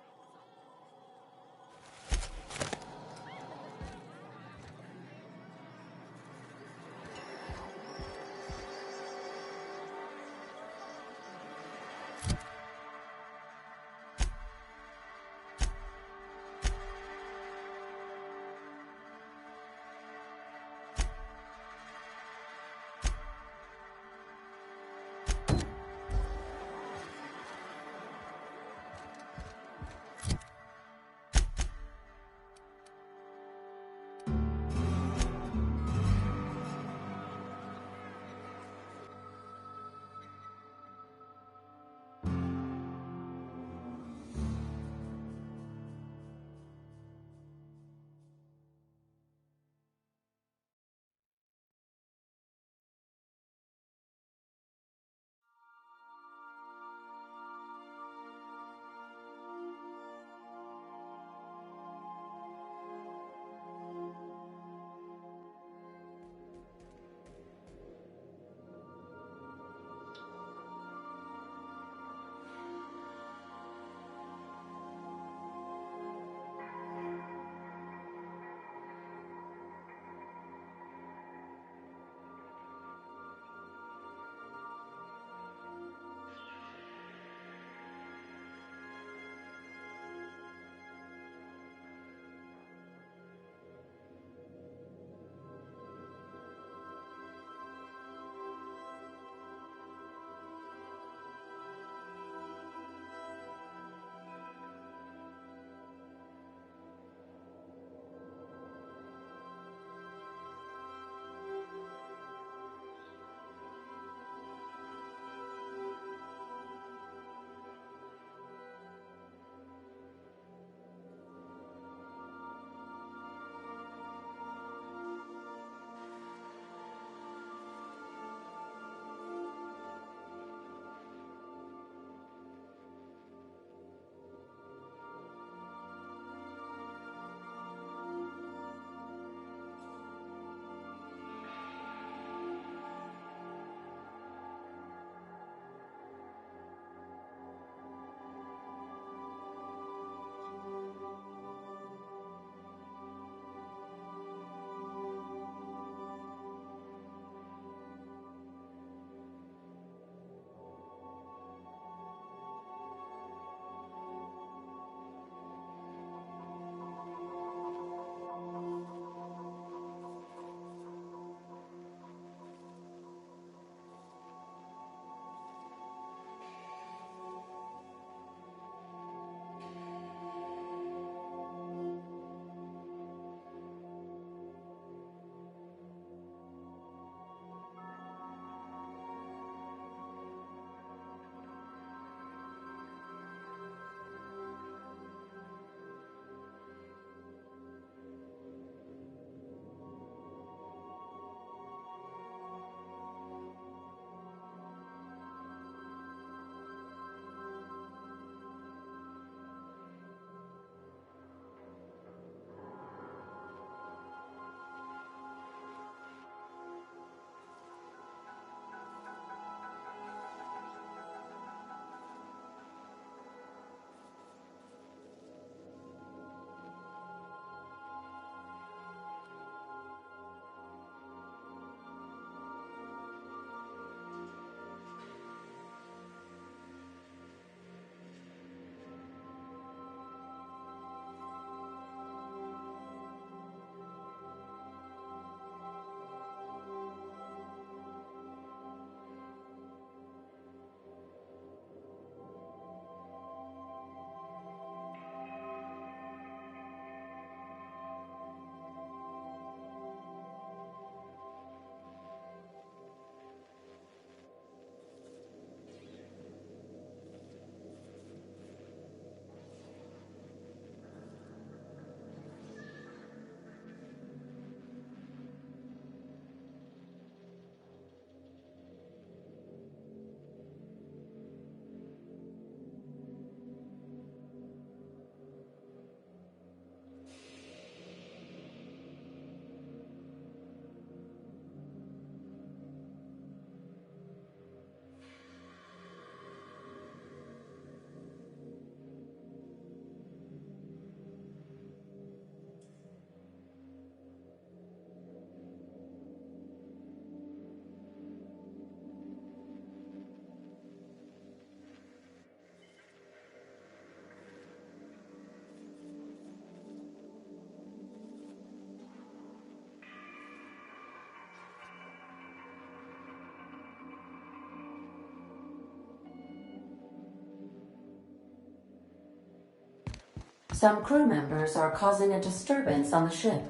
A: Some crew members are causing a disturbance on the ship.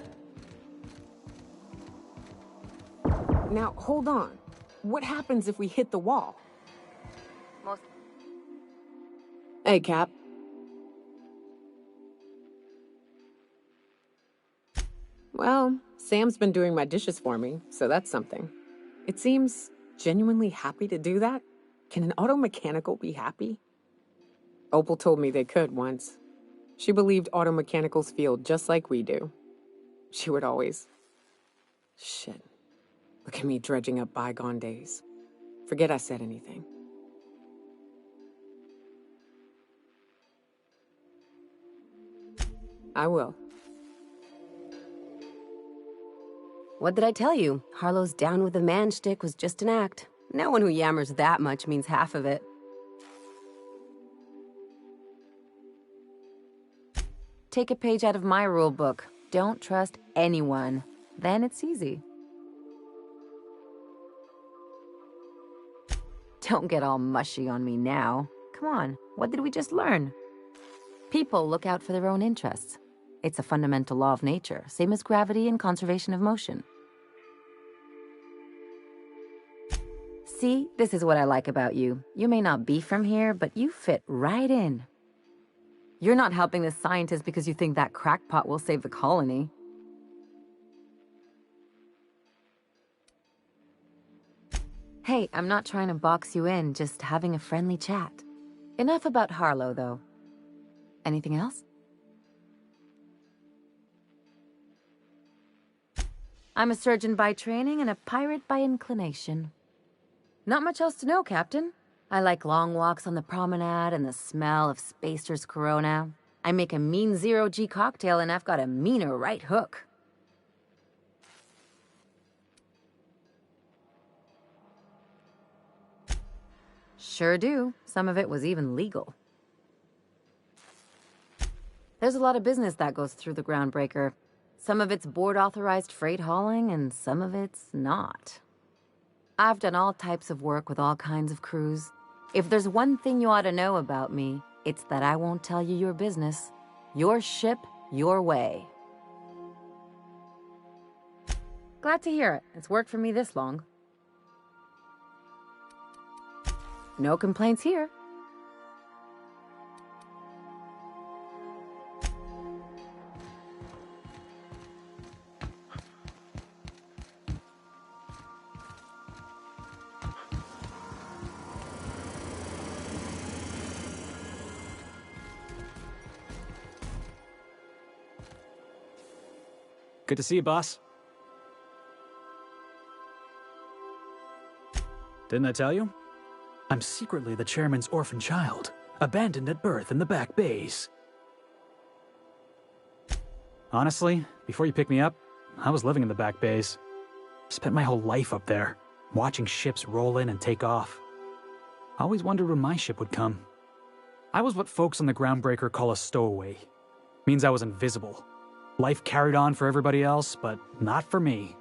S: Now, hold on. What happens if we hit the wall? Hey, Cap. Well, Sam's been doing my dishes for me, so that's something. It seems genuinely happy to do that. Can an auto mechanical be happy? Opal told me they could once. She believed auto mechanicals feel just like we do. She would always... Shit. Look at me dredging up bygone days. Forget I said anything. I will.
T: What did I tell you? Harlow's down with the man shtick was just an act. No one who yammers that much means half of it. Take a page out of my rule book. Don't trust anyone. Then it's easy. Don't get all mushy on me now. Come on, what did we just learn? People look out for their own interests. It's a fundamental law of nature, same as gravity and conservation of motion. See, this is what I like about you. You may not be from here, but you fit right in. You're not helping the scientists because you think that crackpot will save the colony. Hey, I'm not trying to box you in, just having a friendly chat. Enough about Harlow, though. Anything else? I'm a surgeon by training and a pirate by inclination. Not much else to know, Captain. I like long walks on the promenade and the smell of Spacer's Corona. I make a mean zero-G cocktail and I've got a meaner right hook. Sure do. Some of it was even legal. There's a lot of business that goes through the Groundbreaker. Some of it's board-authorized freight hauling, and some of it's not. I've done all types of work with all kinds of crews. If there's one thing you ought to know about me, it's that I won't tell you your business. Your ship, your way. Glad to hear it. It's worked for me this long. No complaints here.
H: Good to see you, boss. Didn't I tell you? I'm secretly the chairman's orphan child, abandoned at birth in the back bays. Honestly, before you picked me up, I was living in the back bays. Spent my whole life up there, watching ships roll in and take off. I always wondered when my ship would come. I was what folks on the Groundbreaker call a stowaway. Means I was invisible. Life carried on for everybody else, but not for me.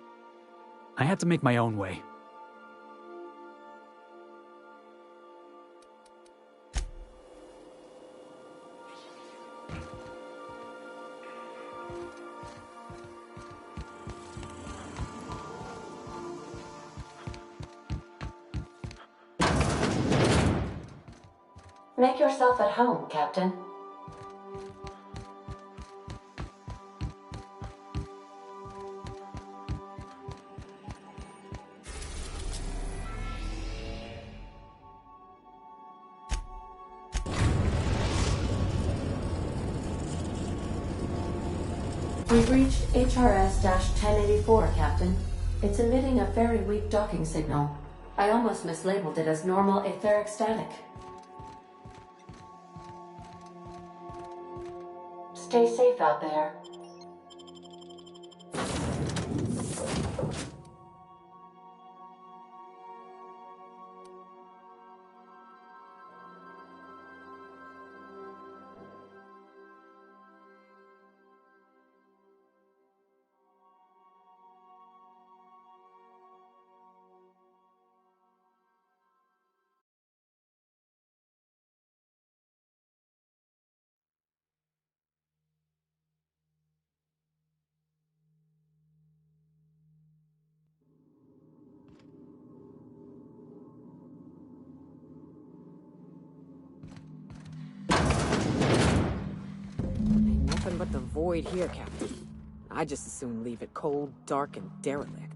H: I had to make my own way.
A: Make yourself at home, Captain. We've reached HRS-1084, Captain. It's emitting a very weak docking signal. I almost mislabeled it as normal etheric static. Stay safe out there.
S: the void here, Captain. I'd just as soon leave it cold, dark, and derelict.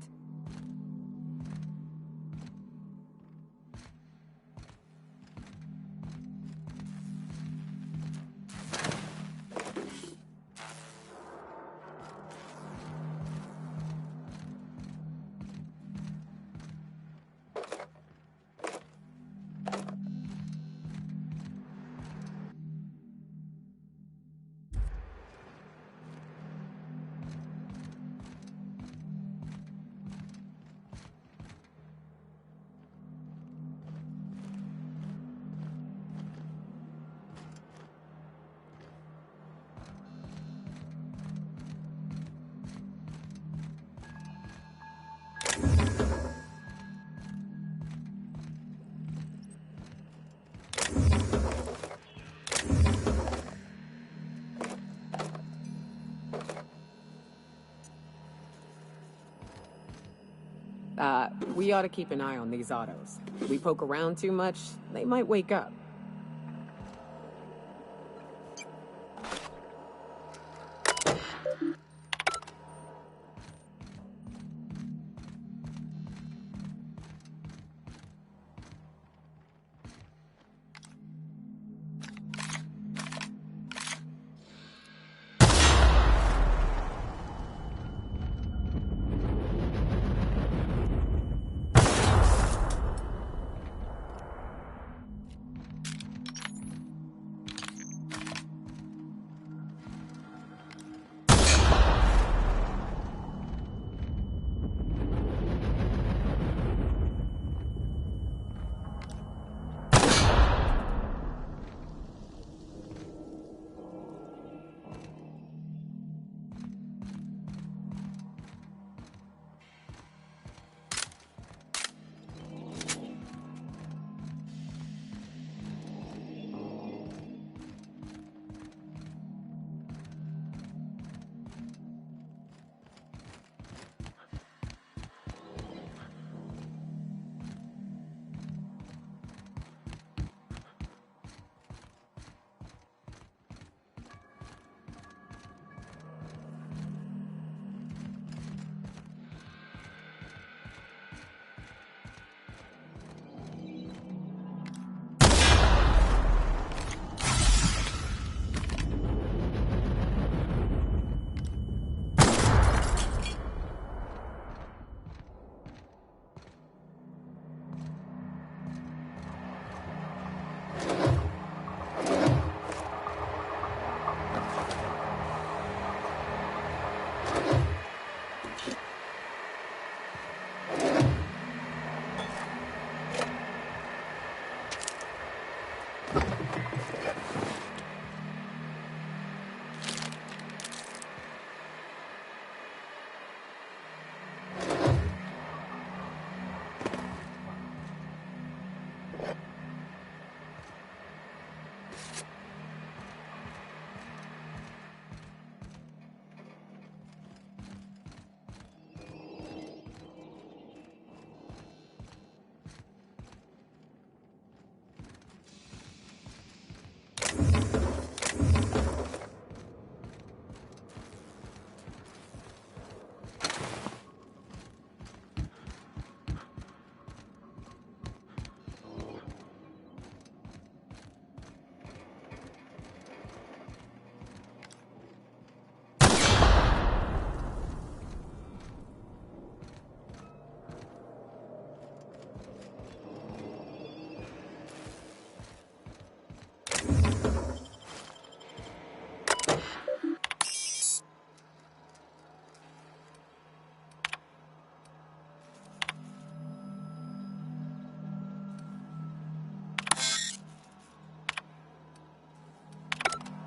S: We ought to keep an eye on these autos. If we poke around too much, they might wake up.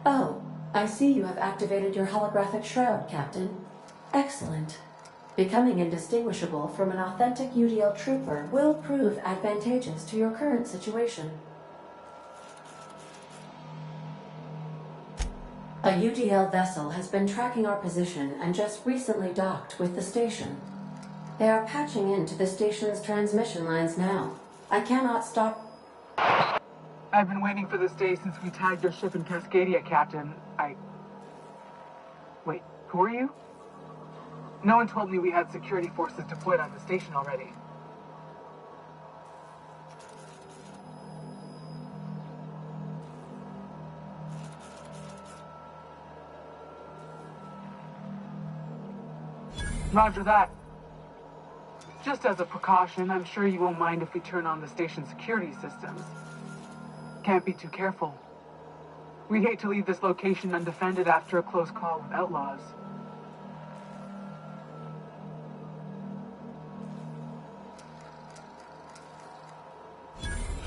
A: Oh, I see you have activated your holographic shroud, Captain. Excellent. Becoming indistinguishable from an authentic UDL trooper will prove advantageous to your current situation. A UDL vessel has been tracking our position and just recently docked with the station. They are patching into the station's transmission lines now. I cannot stop...
U: I've been waiting for this day since we tagged your ship in Cascadia, Captain. Who are you? No one told me we had security forces deployed on the station already. Roger that. Just as a precaution, I'm sure you won't mind if we turn on the station's security systems. Can't be too careful. We'd hate to leave this location undefended after a close call with outlaws.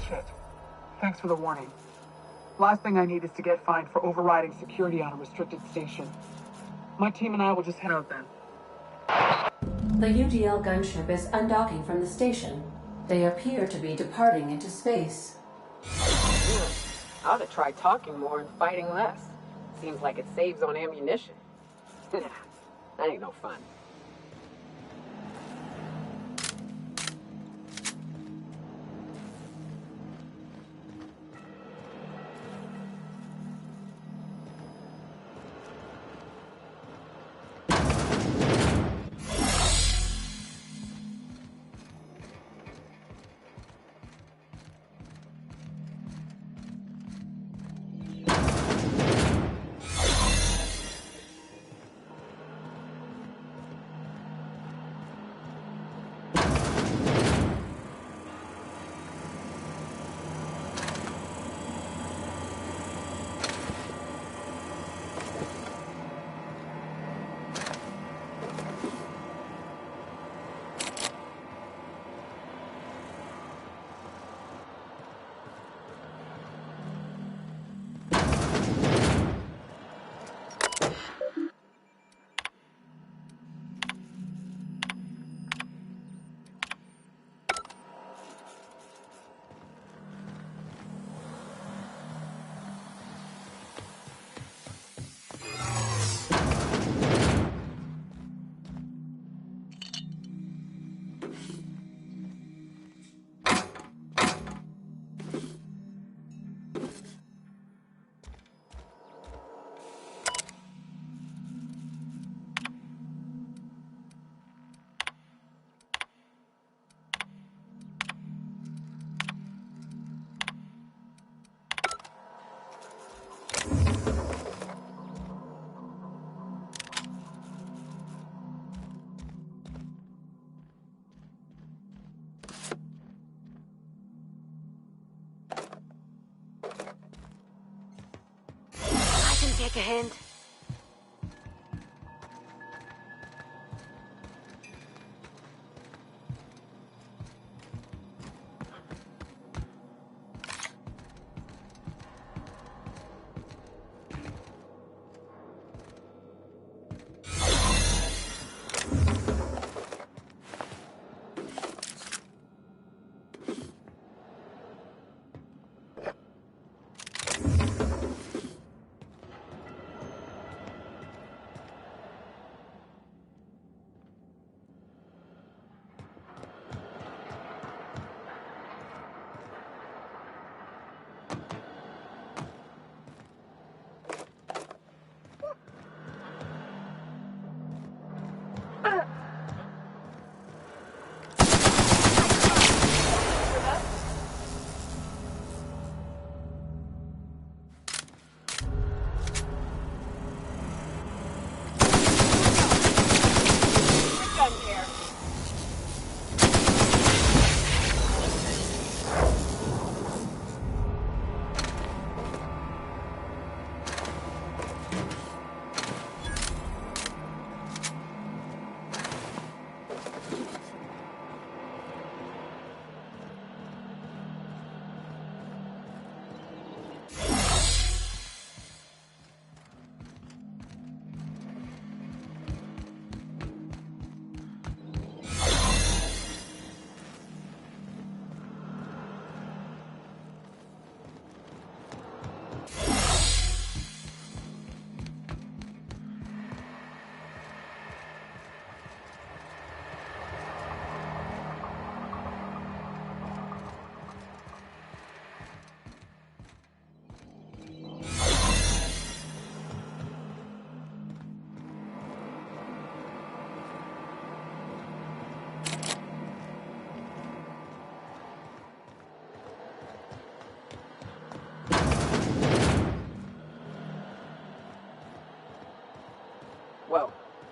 U: Shit. Thanks for the warning. Last thing I need is to get fined for overriding security on a restricted station. My team and I will just head out then.
A: The UDL gunship is undocking from the station. They appear to be departing into space.
S: I ought to try talking more and fighting less. Seems like it saves on ammunition. That ain't no fun.
T: Take a hint.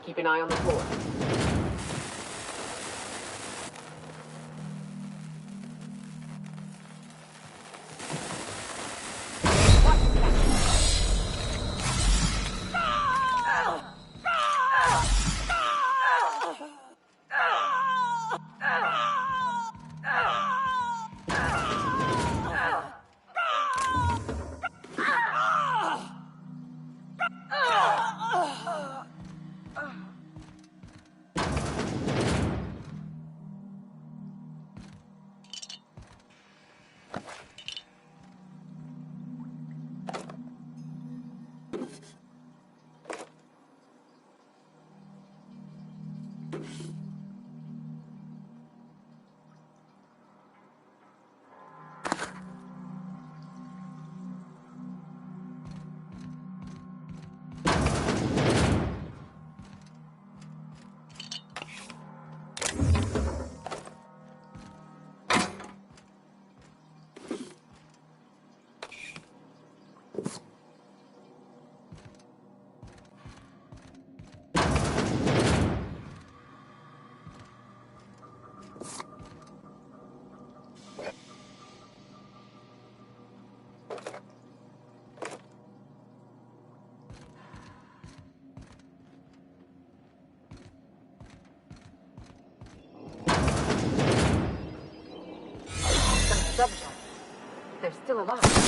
S: Keep an eye on the floor.
T: Subject. They're still alive.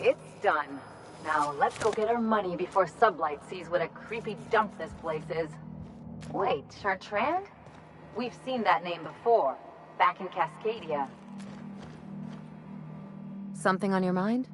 T: It's done. Now let's go get our money before Sublight sees what a creepy dump this place is. Wait, Chartrand? We've seen that name before, back in Cascadia. Something on your mind?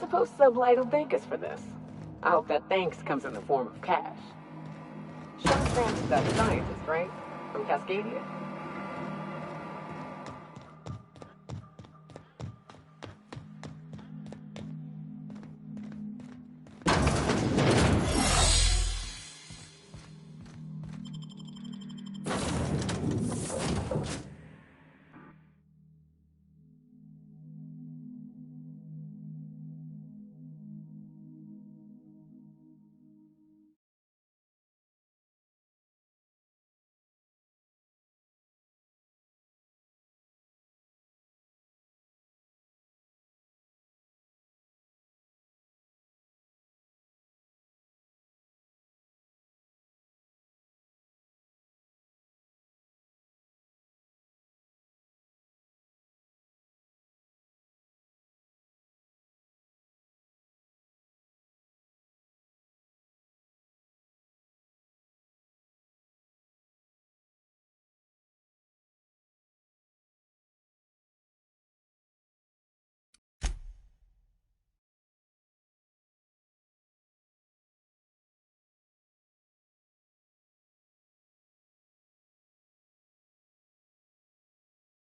S: Suppose Sublight will thank us for this. I hope that thanks comes in the form of cash. Chartrand is that scientist, right? From Cascadia?